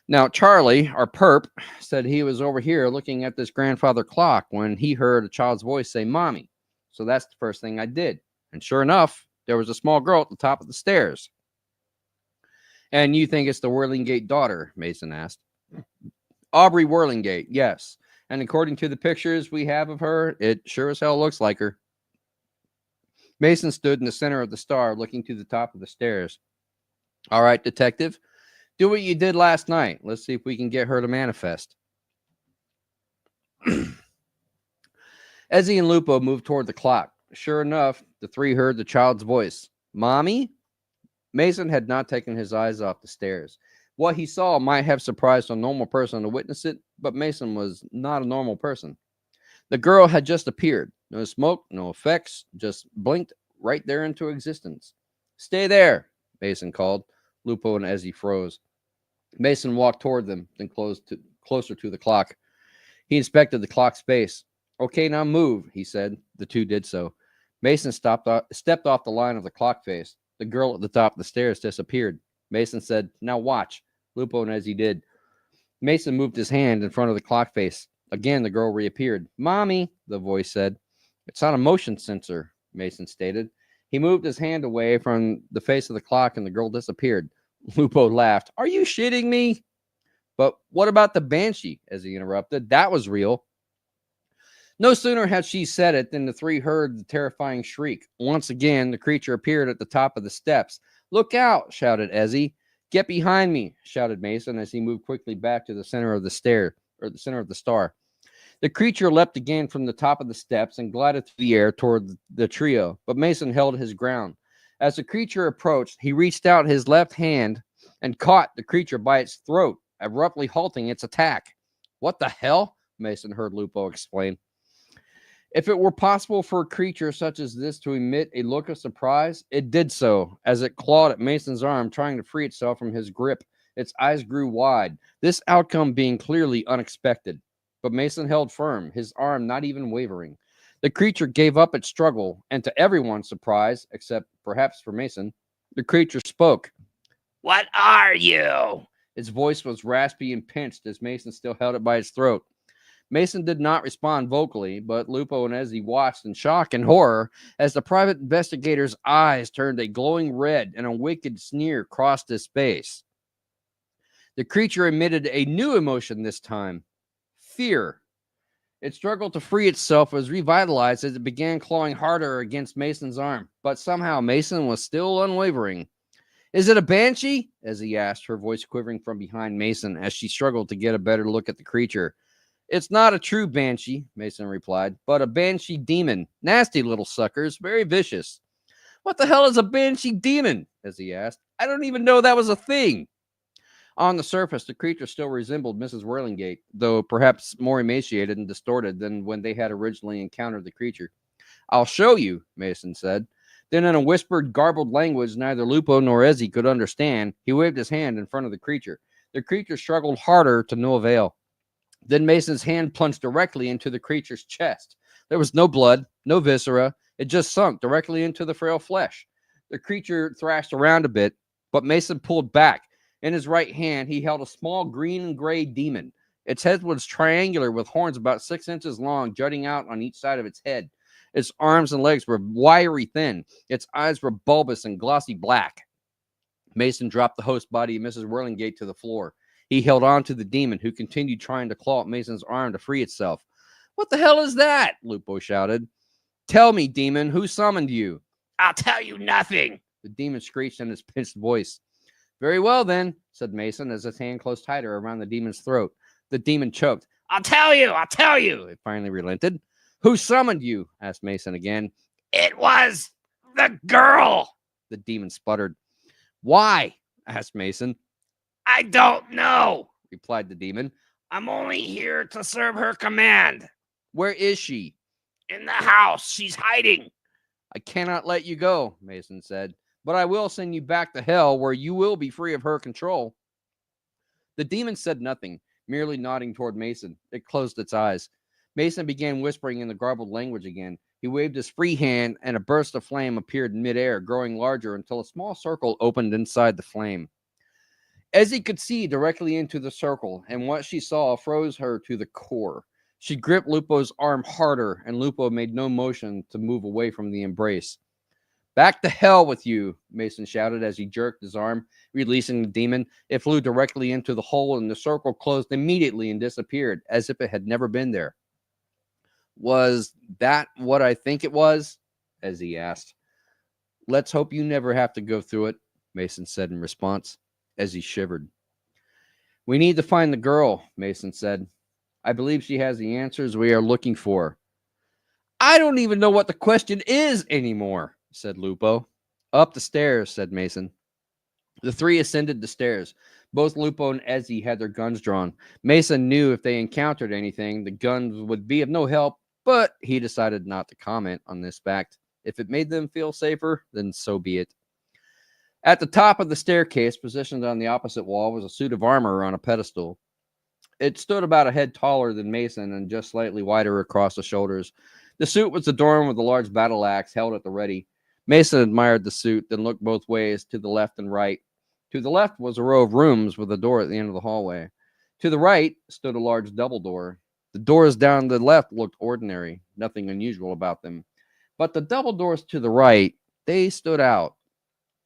Now, Charlie, our perp, said he was over here looking at this grandfather clock when he heard a child's voice say, Mommy. So that's the first thing I did. And sure enough, there was a small girl at the top of the stairs. And you think it's the Whirlingate daughter? Mason asked. Aubrey Whirlingate, yes. And according to the pictures we have of her, it sure as hell looks like her. Mason stood in the center of the star, looking to the top of the stairs. All right, detective, do what you did last night. Let's see if we can get her to manifest. Ezzy and Lupo moved toward the clock. Sure enough, the three heard the child's voice. Mommy? Mason had not taken his eyes off the stairs. What he saw might have surprised a normal person to witness it, but Mason was not a normal person. The girl had just appeared. No smoke, no effects, just blinked right there into existence. Stay there, Mason called. Lupo and Ezzy froze. Mason walked toward them, then closer to the clock. He inspected the clock's face. Okay, now move, he said. The two did so. Mason stepped off the line of the clock face. The girl at the top of the stairs disappeared. Mason said, now watch. Lupo and Ezzy did. Mason moved his hand in front of the clock face. Again, the girl reappeared. Mommy, the voice said. It's on a motion sensor, Mason stated. He moved his hand away from the face of the clock and the girl disappeared. Lupo laughed. Are you shitting me? But what about the banshee? As he interrupted. That was real. No sooner had she said it than the three heard the terrifying shriek. Once again, the creature appeared at the top of the steps. Look out, shouted Ezzy. Get behind me, shouted Mason as he moved quickly back to the center of the the center of the star. The creature leapt again from the top of the steps and glided through the air toward the trio, but Mason held his ground. As the creature approached, he reached out his left hand and caught the creature by its throat, abruptly halting its attack. What the hell? Mason heard Lupo explain. If it were possible for a creature such as this to emit a look of surprise, it did so, as it clawed at Mason's arm, trying to free itself from his grip. Its eyes grew wide, this outcome being clearly unexpected. But Mason held firm, his arm not even wavering. The creature gave up its struggle, and to everyone's surprise, except perhaps for Mason, the creature spoke. What are you? Its voice was raspy and pinched as Mason still held it by its throat. Mason did not respond vocally, but Lupo and Ezzy watched in shock and horror as the private investigator's eyes turned a glowing red and a wicked sneer crossed his face. The creature emitted a new emotion this time, fear. It struggled to free itself, was revitalized as it began clawing harder against Mason's arm, but somehow Mason was still unwavering. Is it a banshee? Ezzy asked, her voice quivering from behind Mason as she struggled to get a better look at the creature. It's not a true banshee, Mason replied, but a banshee demon. Nasty little suckers, very vicious. What the hell is a banshee demon? As he asked. I don't even know that was a thing. On the surface, the creature still resembled Mrs. Whirlingate, though perhaps more emaciated and distorted than when they had originally encountered the creature. I'll show you, Mason said. Then in a whispered, garbled language neither Lupo nor Ezzy could understand, he waved his hand in front of the creature. The creature struggled harder to no avail. Then Mason's hand plunged directly into the creature's chest. There was no blood, no viscera. It just sunk directly into the frail flesh. The creature thrashed around a bit, but Mason pulled back. In his right hand, he held a small green and gray demon. Its head was triangular with horns about 6 inches long, jutting out on each side of its head. Its arms and legs were wiry thin. Its eyes were bulbous and glossy black. Mason dropped the host body of Mrs. Whirlingate to the floor. He held on to the demon, who continued trying to claw at Mason's arm to free itself. What the hell is that? Lupo shouted. Tell me, demon, who summoned you? I'll tell you nothing, the demon screeched in his pinched voice. Very well, then, said Mason as his hand closed tighter around the demon's throat. The demon choked. I'll tell you, it finally relented. Who summoned you? Asked Mason again. It was the girl, the demon sputtered. Why? Asked Mason. I don't know, replied the demon. I'm only here to serve her command. Where is she? In the house. She's hiding. I cannot let you go, Mason said, but I will send you back to hell where you will be free of her control. The demon said nothing, merely nodding toward Mason. It closed its eyes. Mason began whispering in the garbled language again. He waved his free hand, and a burst of flame appeared in midair, growing larger until a small circle opened inside the flame. Ezzy could see directly into the circle, and what she saw froze her to the core. She gripped Lupo's arm harder, and Lupo made no motion to move away from the embrace. Back to hell with you, Mason shouted as he jerked his arm, releasing the demon. It flew directly into the hole, and the circle closed immediately and disappeared, as if it had never been there. Was that what I think it was? Ezzy asked. Let's hope you never have to go through it, Mason said in response, as he shivered. We need to find the girl, Mason said. I believe she has the answers we are looking for. I don't even know what the question is anymore, said Lupo. Up the stairs, said Mason. The three ascended the stairs. Both Lupo and Ezzy had their guns drawn. Mason knew if they encountered anything, the guns would be of no help, but he decided not to comment on this fact. If it made them feel safer, then so be it. At the top of the staircase, positioned on the opposite wall, was a suit of armor on a pedestal. It stood about a head taller than Mason and just slightly wider across the shoulders. The suit was adorned with a large battle axe held at the ready. Mason admired the suit, then looked both ways, to the left and right. To the left was a row of rooms with a door at the end of the hallway. To the right stood a large double door. The doors down the left looked ordinary, nothing unusual about them. But the double doors to the right, they stood out.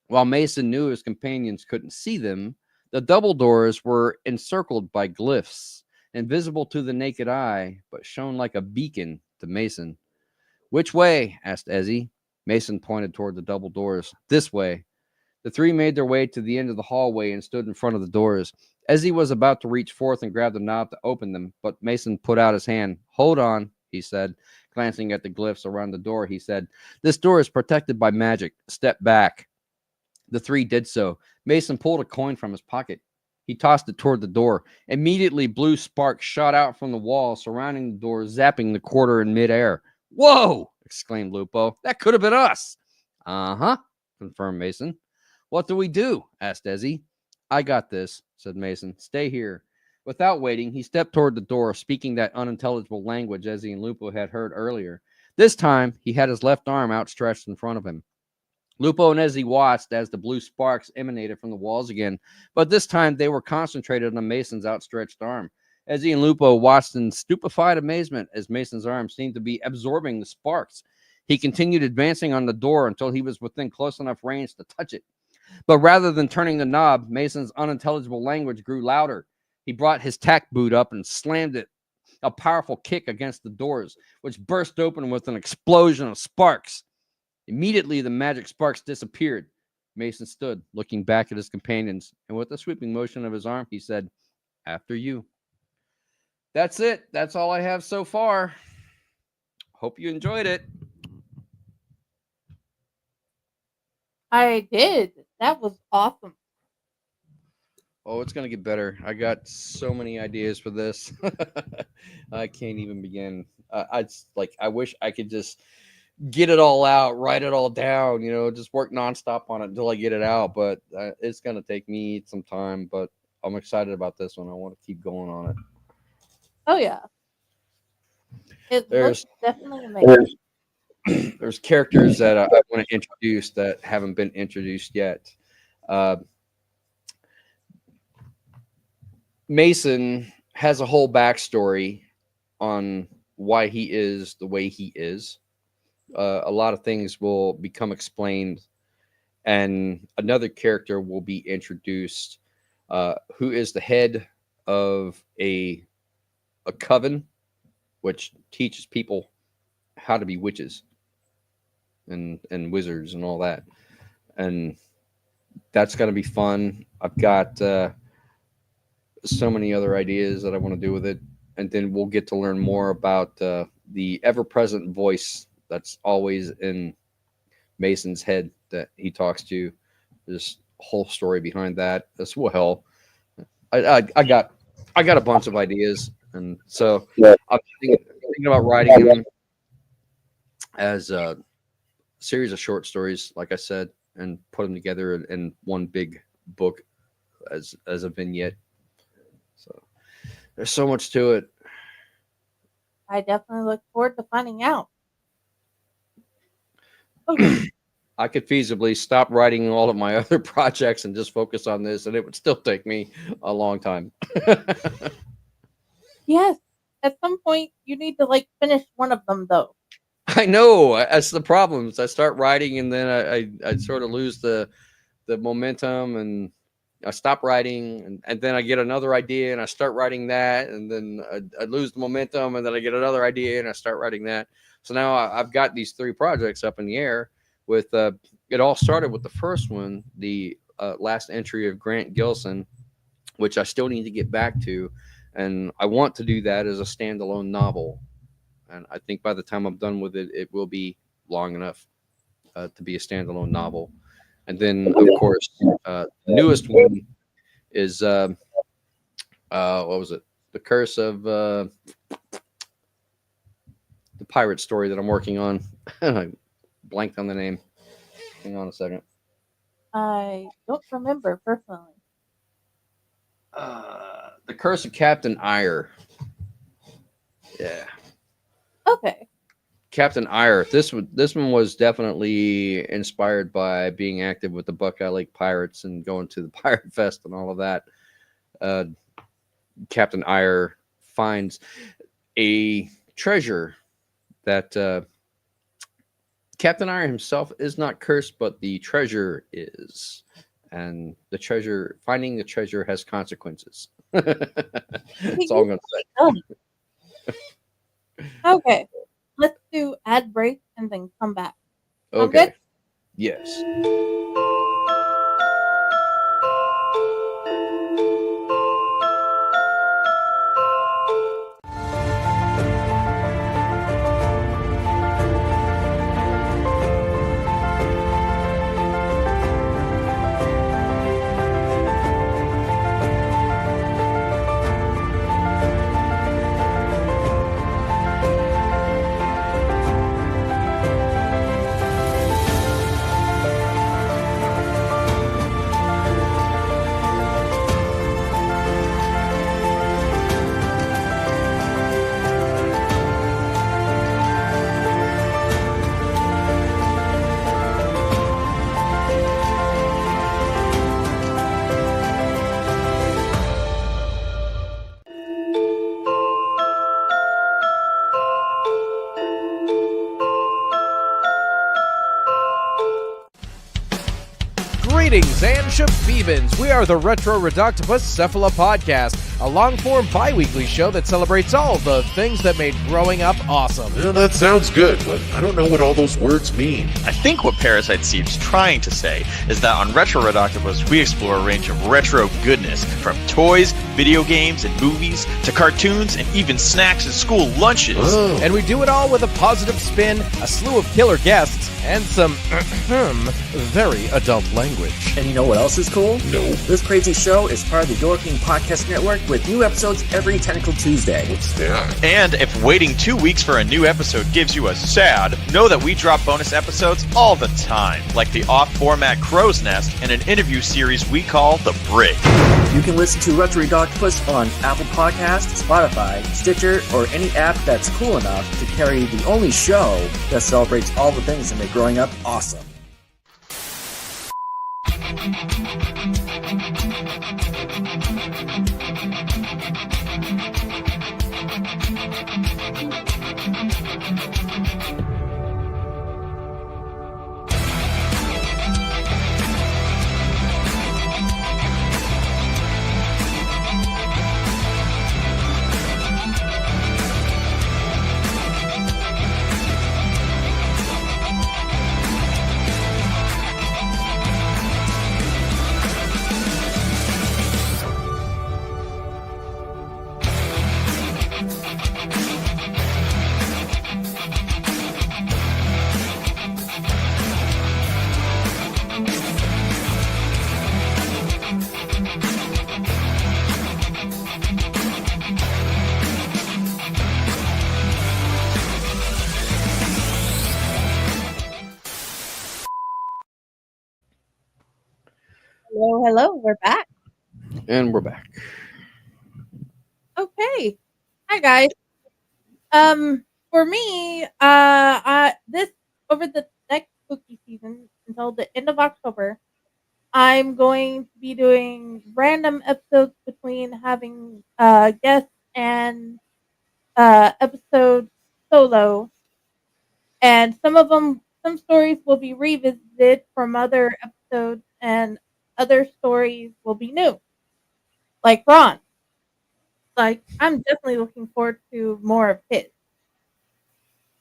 While Mason knew his companions couldn't see them, the double doors were encircled by glyphs, invisible to the naked eye, but shone like a beacon to Mason. Which way? Asked Ezzy. Mason pointed toward the double doors. This way. The three made their way to the end of the hallway and stood in front of the doors. Ezzy was about to reach forth and grab the knob to open them, but Mason put out his hand. Hold on, he said. Glancing at the glyphs around the door, he said, This door is protected by magic. Step back. The three did so. Mason pulled a coin from his pocket. He tossed it toward the door. Immediately, blue sparks shot out from the wall surrounding the door, zapping the quarter in midair. Whoa! Exclaimed Lupo. That could have been us. Uh-huh, confirmed Mason. What do we do? Asked Ezzy. I got this, said Mason. Stay here. Without waiting, he stepped toward the door, speaking that unintelligible language Ezzy and Lupo had heard earlier. This time, he had his left arm outstretched in front of him. Lupo and Ezzy watched as the blue sparks emanated from the walls again, but this time they were concentrated on Mason's outstretched arm. Ezzy and Lupo watched in stupefied amazement as Mason's arm seemed to be absorbing the sparks. He continued advancing on the door until he was within close enough range to touch it. But rather than turning the knob, Mason's unintelligible language grew louder. He brought his tack boot up and slammed it, a powerful kick against the doors, which burst open with an explosion of sparks. Immediately, the magic sparks disappeared. Mason stood, looking back at his companions, and with a sweeping motion of his arm, he said, After you. That's it. That's all I have so far. Hope you enjoyed it. I did. That was awesome. Oh, it's going to get better. I got so many ideas for this. I can't even begin. I wish I could just get it all out, write it all down, just work nonstop on it until I get it out. But it's going to take me some time, but I'm excited about this one. I want to keep going on it. Oh, yeah. It There's looks definitely amazing. there's characters that I want to introduce that haven't been introduced yet. Mason has a whole backstory on why he is the way he is. A lot of things will become explained, and another character will be introduced who is the head of a coven, which teaches people how to be witches and wizards and all that. And that's going to be fun. I've got so many other ideas that I want to do with it. And then we'll get to learn more about the ever-present voice that's always in Mason's head that he talks to. This whole story behind that as well. I got a bunch of ideas, and so I'm thinking about writing them as a series of short stories, like I said, and put them together in one big book as a vignette. So there's so much to it. I definitely look forward to finding out. Okay. I could feasibly stop writing all of my other projects and just focus on this, and it would still take me a long time. Yes. At some point, you need to like finish one of them, though. I know that's the problem. I start writing, and then I sort of lose the momentum, and I stop writing, and then I get another idea, and I start writing that, and then I lose the momentum, and then I get another idea, and I start writing that. So now I've got these 3 projects up in the air. With it all started with the first one, the last entry of Grant Gilson, which I still need to get back to, and I want to do that as a standalone novel. And I think by the time I'm done with it, it will be long enough to be a standalone novel. And then, of course, the newest one is what was it? The Curse of the pirate story that I'm working on. I blanked on the name. Hang on a second. I don't remember personally. The Curse of Captain Eyre. Yeah. Okay. Captain Eyre. This one was definitely inspired by being active with the Buckeye Lake Pirates and going to the Pirate Fest and all of that. Captain Eyre finds a treasure that Captain Eyre himself is not cursed, but the treasure is. And finding the treasure has consequences. That's all I'm going to say. Okay. Let's do ad break and then come back. Okay. Good? Yes. Greetings and shabibans. We are the Retro Reductibus Cephala Podcast, a long-form bi-weekly show that celebrates all the things that made growing up awesome. Well, that sounds good, but I don't know what all those words mean. I think what Parasite Steve's trying to say is that on Retro Redoctopus, we explore a range of retro goodness, from toys, video games, and movies, to cartoons, and even snacks and school lunches. Oh. And we do it all with a positive spin, a slew of killer guests, and some very adult language. And you know what else is cool? No. This crazy show is part of the Door King Podcast Network with new episodes every Tentacle Tuesday. What's that? And if waiting 2 weeks for a new episode gives you a sad, know that we drop bonus episodes all the time, like the off-format Crow's Nest and an interview series we call The Brig. You can listen to Retro Octopus on Apple Podcasts, Spotify, Stitcher, or any app that's cool enough to carry the only show that celebrates all the things that make growing up awesome. Hello, hello, we're back. And we're back. Okay. Hi guys. For me, this over the next spooky season until the end of October, I'm going to be doing random episodes between having guests and episodes solo, and some stories will be revisited from other episodes, and other stories will be new, like Ron. Like, I'm definitely looking forward to more of his.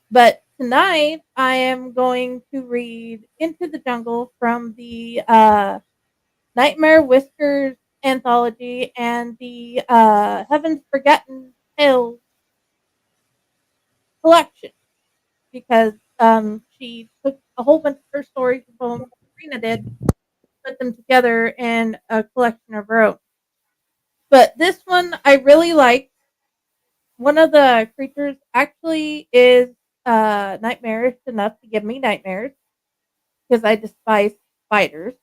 But tonight, I am going to read Into the Jungle from the Nightmare Whiskers anthology and the Heaven's Forgotten Tales collection, because she took a whole bunch of her stories from Sabrina did, put them together in a collection of her own. But this one I really like. One of the creatures actually is nightmarish enough to give me nightmares because I despise spiders.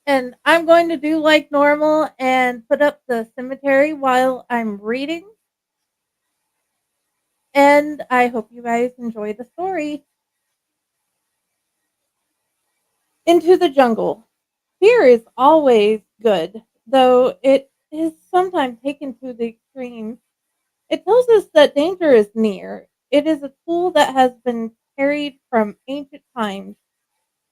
And I'm going to do like normal and put up the cemetery while I'm reading. And I hope you guys enjoy the story. Into the Jungle. Fear is always good, though it is sometimes taken to the extreme. It tells us that danger is near. It is a tool that has been carried from ancient times,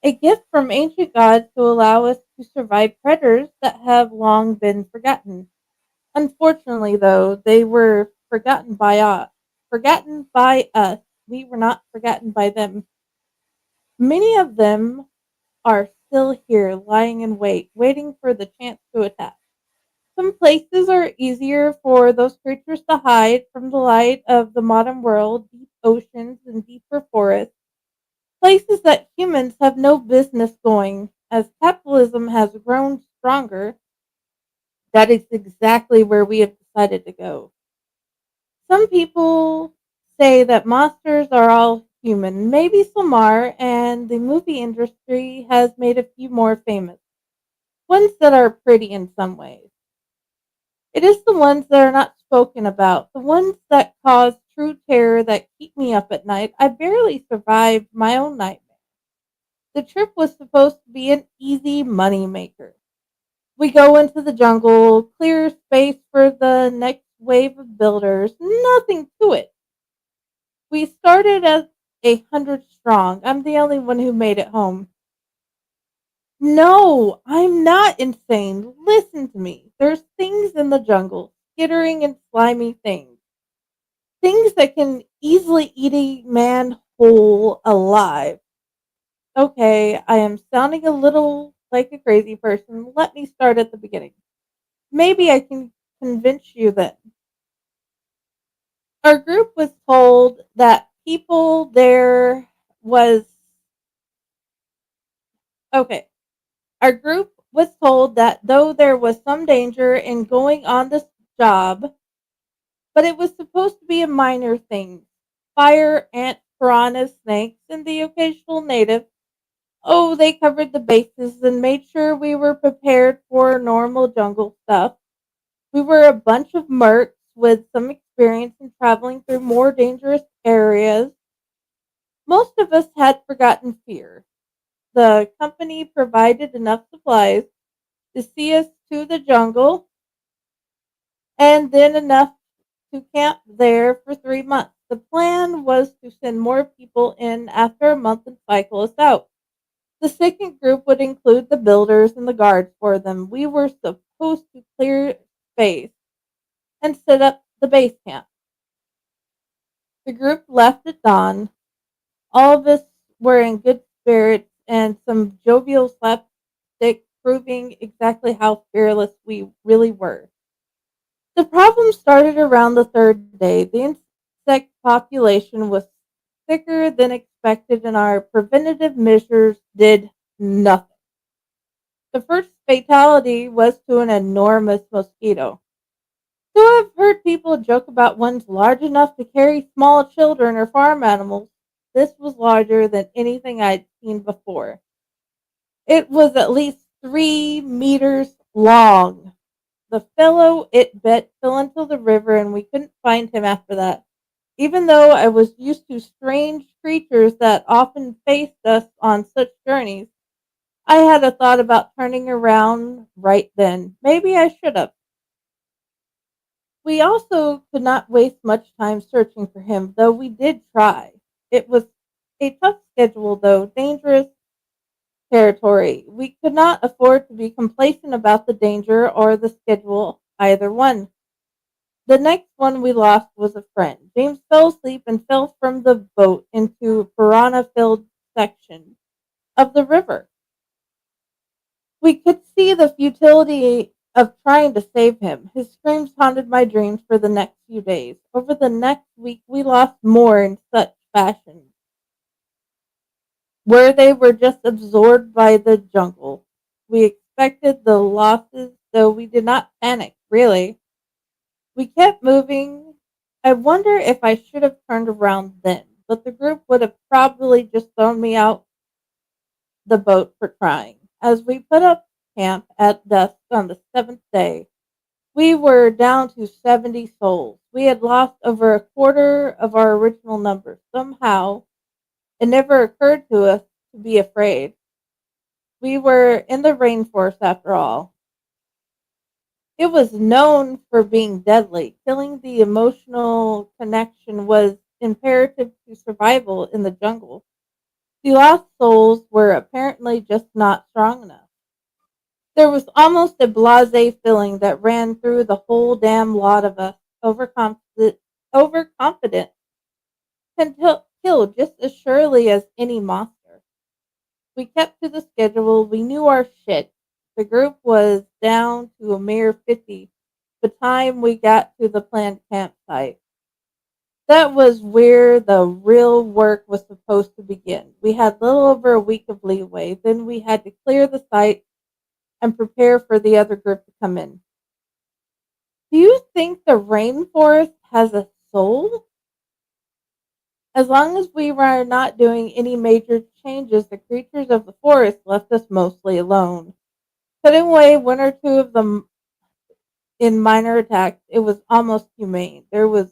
a gift from ancient gods to allow us to survive predators that have long been forgotten. Unfortunately, though, they were forgotten by us. Forgotten by us. We were not forgotten by them. Many of them are still here, lying in wait, waiting for the chance to attack. Some places are easier for those creatures to hide from the light of the modern world, deep oceans and deeper forests, places that humans have no business going. As capitalism has grown stronger, that is exactly where we have decided to go. Some people say that monsters are all human. Maybe some are, and the movie industry has made a few more famous. Ones that are pretty in some ways. It is the ones that are not spoken about, the ones that cause true terror that keep me up at night. I barely survived my own nightmare. The trip was supposed to be an easy money maker. We go into the jungle, clear space for the next wave of builders. Nothing to it. We started as 100 strong. I'm the only one who made it home. No, I'm not insane. Listen to me. There's things in the jungle, skittering and slimy things. Things that can easily eat a man whole alive. Okay, I am sounding a little like a crazy person. Let me start at the beginning. Maybe I can convince you then. Our group was told that people there was okay. Our group was told that though there was some danger in going on this job, but it was supposed to be a minor thing. Fire, ants, piranhas, snakes, and the occasional native. Oh, they covered the bases and made sure we were prepared for normal jungle stuff. We were a bunch of mercs with some experience in traveling through more dangerous areas. Most of us had forgotten fear. The company provided enough supplies to see us to the jungle, and then enough to camp there for 3 months. The plan was to send more people in after a month and cycle us out. The second group would include the builders and the guards for them. We were supposed to clear space and set up the base camp. The group left at dawn. All of us were in good spirits and some jovial slapstick, proving exactly how fearless we really were. The problem started around the third day. The insect population was thicker than expected, and our preventative measures did nothing. The first fatality was to an enormous mosquito. So I've heard people joke about ones large enough to carry small children or farm animals. This was larger than anything I'd seen before. It was at least 3 meters long. The fellow it bit fell into the river and we couldn't find him after that. Even though I was used to strange creatures that often faced us on such journeys, I had a thought about turning around right then. Maybe I should have. We also could not waste much time searching for him, though we did try. It was a tough schedule, though dangerous territory. We could not afford to be complacent about the danger or the schedule, either one. The next one we lost was a friend. James fell asleep and fell from the boat into a piranha-filled section of the river. We could see the futility of trying to save him. His screams haunted my dreams for the next few days. Over the next week, we lost more in such fashion, where they were just absorbed by the jungle. We expected the losses, though we did not panic, really. We kept moving. I wonder if I should have turned around then, but the group would have probably just thrown me out the boat for trying. As we put up camp at dusk on the seventh day, we were down to 70 souls. We had lost over a quarter of our original number. Somehow, it never occurred to us to be afraid. We were in the rainforest after all. It was known for being deadly. Killing the emotional connection was imperative to survival in the jungle. The lost souls were apparently just not strong enough. There was almost a blasé feeling that ran through the whole damn lot of us. Overconfident can kill just as surely as any monster. We kept to the schedule. We knew our shit. The group was down to a mere 50 by the time we got to the planned campsite. That was where the real work was supposed to begin. We had little over a week of leeway. Then we had to clear the site and prepare for the other group to come in. Do you think the rainforest has a soul? As long as we were not doing any major changes, the creatures of the forest left us mostly alone. Putting away one or two of them in minor attacks, it was almost humane. There was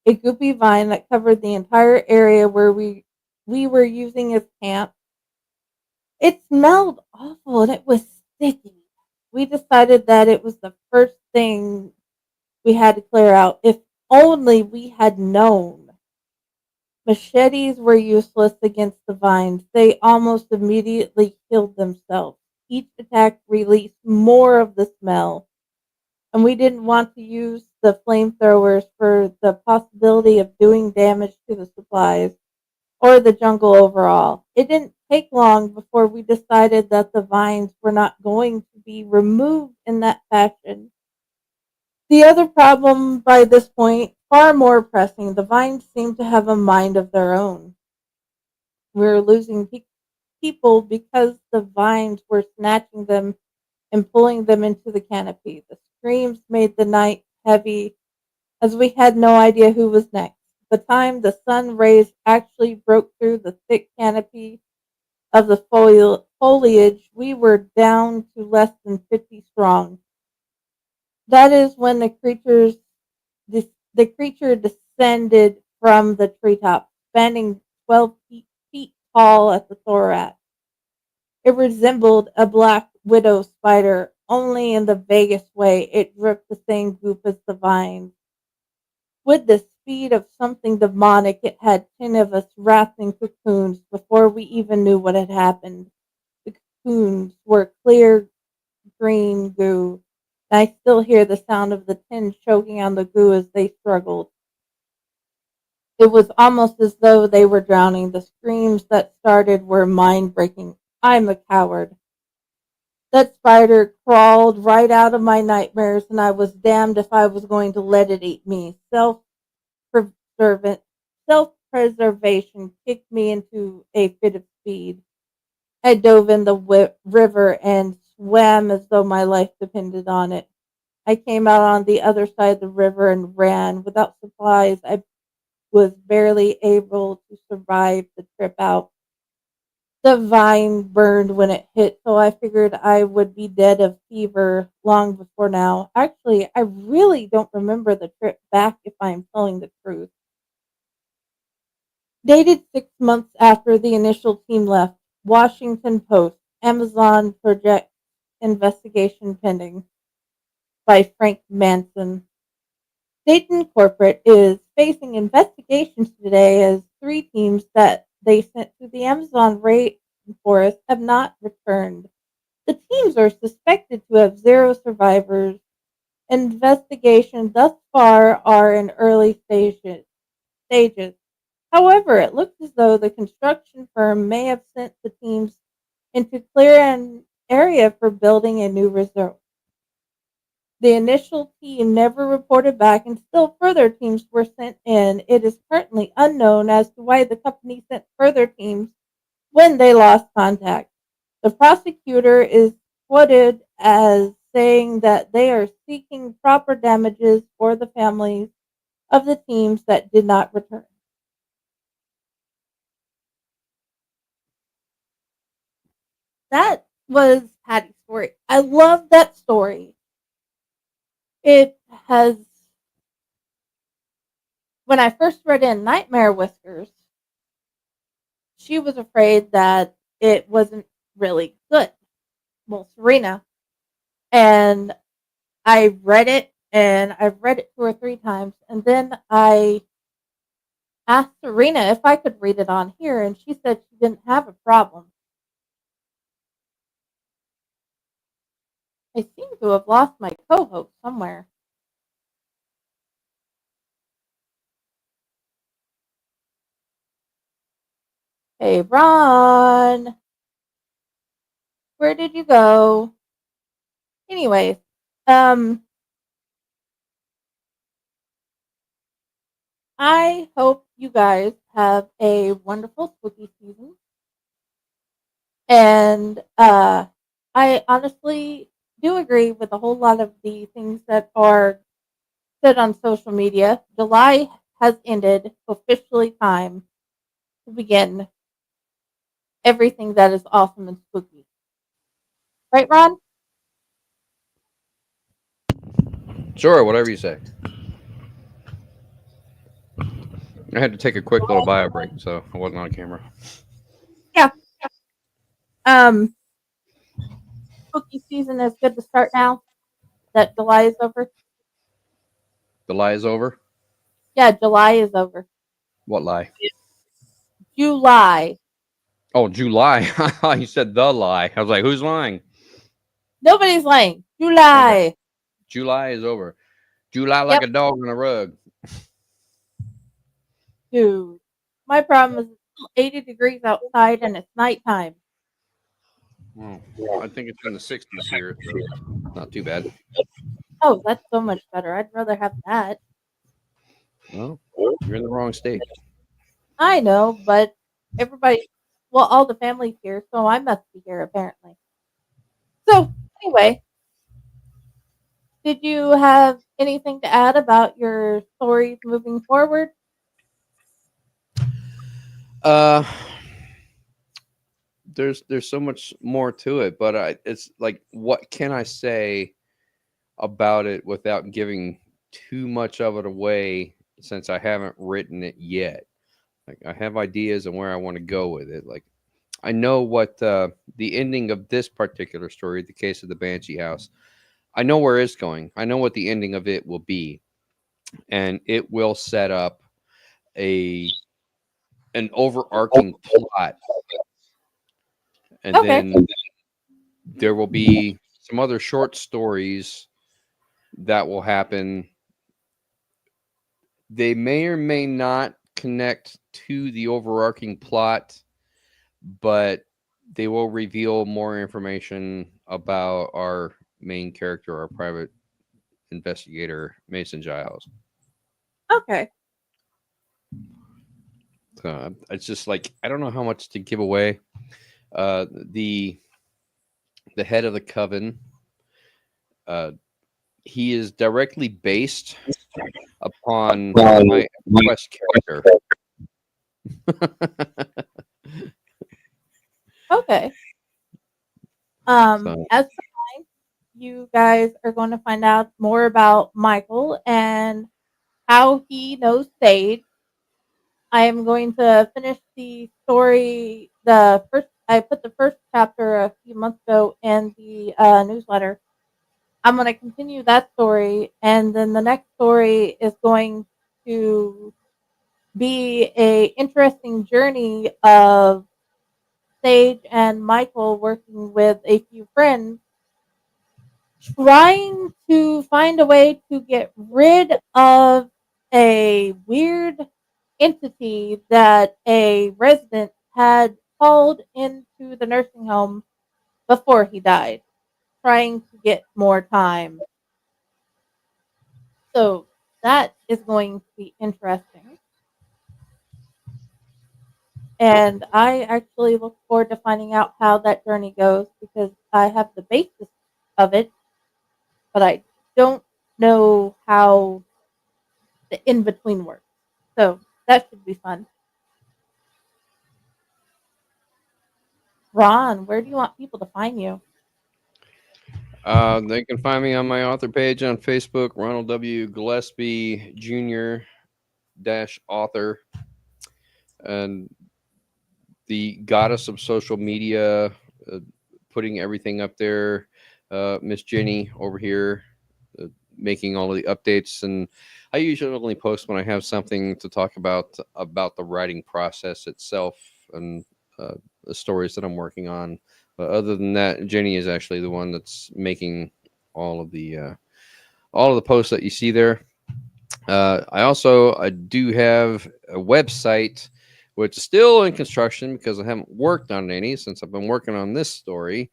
a goopy vine that covered the entire area where we were using as camp. It smelled awful and it was sticky. We decided that it was the first thing we had to clear out. If only we had known. Machetes were useless against the vines. They almost immediately killed themselves. Each attack released more of the smell, and we didn't want to use the flamethrowers for the possibility of doing damage to the supplies or the jungle overall. It didn't take long before we decided that the vines were not going to be removed in that fashion. The other problem by this point, far more pressing, the vines seemed to have a mind of their own. We were losing people because the vines were snatching them and pulling them into the canopy. The screams made the night heavy as we had no idea who was next. By the time the sun rays actually broke through the thick canopy of the foliage, we were down to less than 50 strong. That is when the creature descended from the treetop, standing 12 feet tall at the thorax. It resembled a black widow spider, only in the vaguest way. It dripped the same goop as the vines. With the speed of something demonic, it had 10 of us wrapped in cocoons before we even knew what had happened. The cocoons were clear green goo. I still hear the sound of the tin choking on the goo as they struggled. It was almost as though they were drowning. The screams that started were mind-breaking. I'm a coward. That spider crawled right out of my nightmares, and I was damned if I was going to let it eat me. Self-preservation kicked me into a fit of speed. I dove in the river and swam as though my life depended on it. I came out on the other side of the river and ran. Without supplies, I was barely able to survive the trip out. The vine burned when it hit, so I figured I would be dead of fever long before now. Actually, I really don't remember the trip back if I am telling the truth. Dated 6 months after the initial team left. Washington Post. Amazon project investigation pending by Frank Manson. Dayton Corporate is facing investigations today as 3 teams that they sent to the Amazon rainforest have not returned. The teams are suspected to have 0 survivors. Investigations thus far are in early stages. However, it looks as though the construction firm may have sent the teams into clear an area for building a new resort. The initial team never reported back, and still further teams were sent in. It is currently unknown as to why the company sent further teams when they lost contact. The prosecutor is quoted as saying that they are seeking proper damages for the families of the teams that did not return. That was Patty's story. I love that story. It has, when I first read in Nightmare Whiskers, she was afraid that it wasn't really good. Well, Serena. And I read it, and I've read it 2 or 3 times. And then I asked Serena if I could read it on here, and she said she didn't have a problem. I seem to have lost my co host somewhere. Hey, Ron, where did you go? Anyways, um, I hope you guys have a wonderful spooky season. And I honestly do agree with a whole lot of the things that are said on social media. July has ended, officially time to begin everything that is awesome and spooky. Right, Ron? Sure, whatever you say. I had to take a quick little bio break, so I wasn't on camera. Yeah. Um, spooky season is good to start now that July is over. The lie is over. Yeah, July is over. What lie? July. Oh, July. You said the lie. I was like, who's lying? Nobody's lying. Okay. July. July is over. July like Yep, a dog on a rug. dude. My problem is it's still 80 degrees outside and it's nighttime. Oh, I think it's in the 60s here, so not too bad. Oh, that's so much better. I'd rather have that. Well, you're in the wrong state. I know, but everybody, well, all the family's here, so I must be here apparently. So, anyway, did you have anything to add about your stories moving forward? Uh, there's so much more to it, but it's like, what can I say about it without giving too much of it away, since I haven't written it yet? Like, I have ideas on where I want to go with it. Like, I know what the ending of this particular story, the case of the Banshee House, I know where it's going. I know what the ending of it will be, and it will set up a an overarching plot, and Okay. then there will be some other short stories that will happen. They may or may not connect to the overarching plot, but they will reveal more information about our main character, our private investigator, Mason Giles. Okay. It's just like, I don't know how much to give away. The head of the coven, uh, he is directly based upon my Quest character. Okay. So As for mine, you guys are going to find out more about Michael and how he knows Sage. I am going to finish the story. The first, I put the first chapter a few months ago in the newsletter. I'm going to continue that story, and then the next story is going to be a interesting journey of Sage and Michael working with a few friends, trying to find a way to get rid of a weird entity that a resident had called into the nursing home before he died, trying to get more time. So that is going to be interesting. And I actually look forward to finding out how that journey goes because I have the basis of it, but I don't know how the in between works. So that should be fun. Ron, where do you want people to find you? they can find me on my author page on Facebook, Ronald W. Gillespie Jr. dash author, and the goddess of social media, uh, putting everything up there. Miss Jenny over here, uh, making all of the updates, and I usually only post when I have something to talk about the writing process itself and uh, the stories that I'm working on. But other than that, Jenny is actually the one that's making all of the uh, all of the posts that you see there. I do have a website, which is still in construction because I haven't worked on any since I've been working on this story.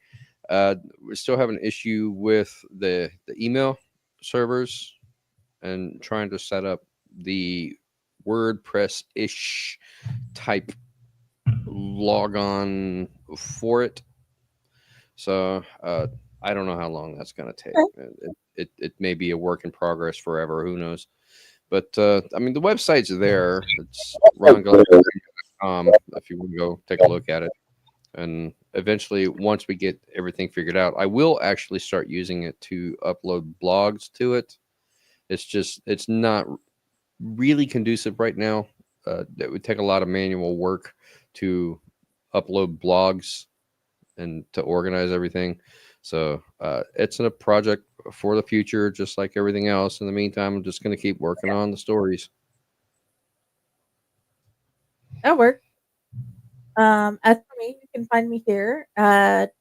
We still have an issue with the email servers and trying to set up the WordPress ish type log on for it. So I don't know how long that's going to take. It may be a work in progress forever. Who knows? But I mean, the website's there. It's rongillespie.com if you want to go take a look at it. And eventually, once we get everything figured out, I will actually start using it to upload blogs to it. It's not really conducive right now. It would take a lot of manual work to upload blogs and to organize everything. So it's a project for the future, just like everything else. In the meantime, I'm just going to keep working on the stories. That works. As for me, you can find me here at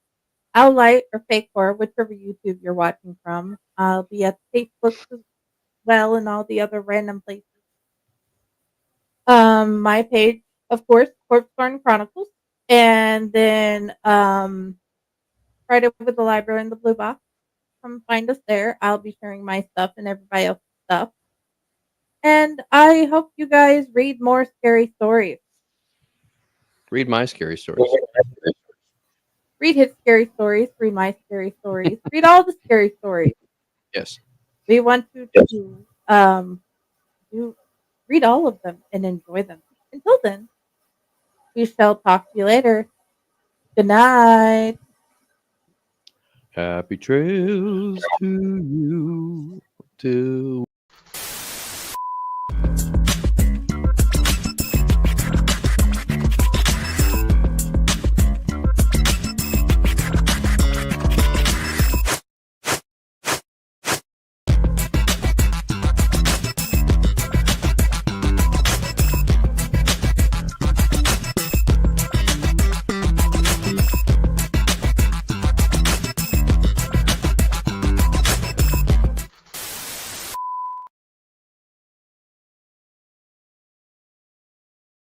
Owlite or Fake Horror, whichever YouTube you're watching from. I'll be at Facebook as well and all the other random places. My page, of course, Corpse Chronicles, and then Friday with the Library in the Blue Box. Come find us there. I'll be sharing my stuff and everybody else's stuff. And I hope you guys read more scary stories. Read my scary stories. Read his scary stories. Read my scary stories. Read all the scary stories. Yes. We want you to do read all of them and enjoy them. Until then, we shall talk to you later. Good night. Happy trails to you till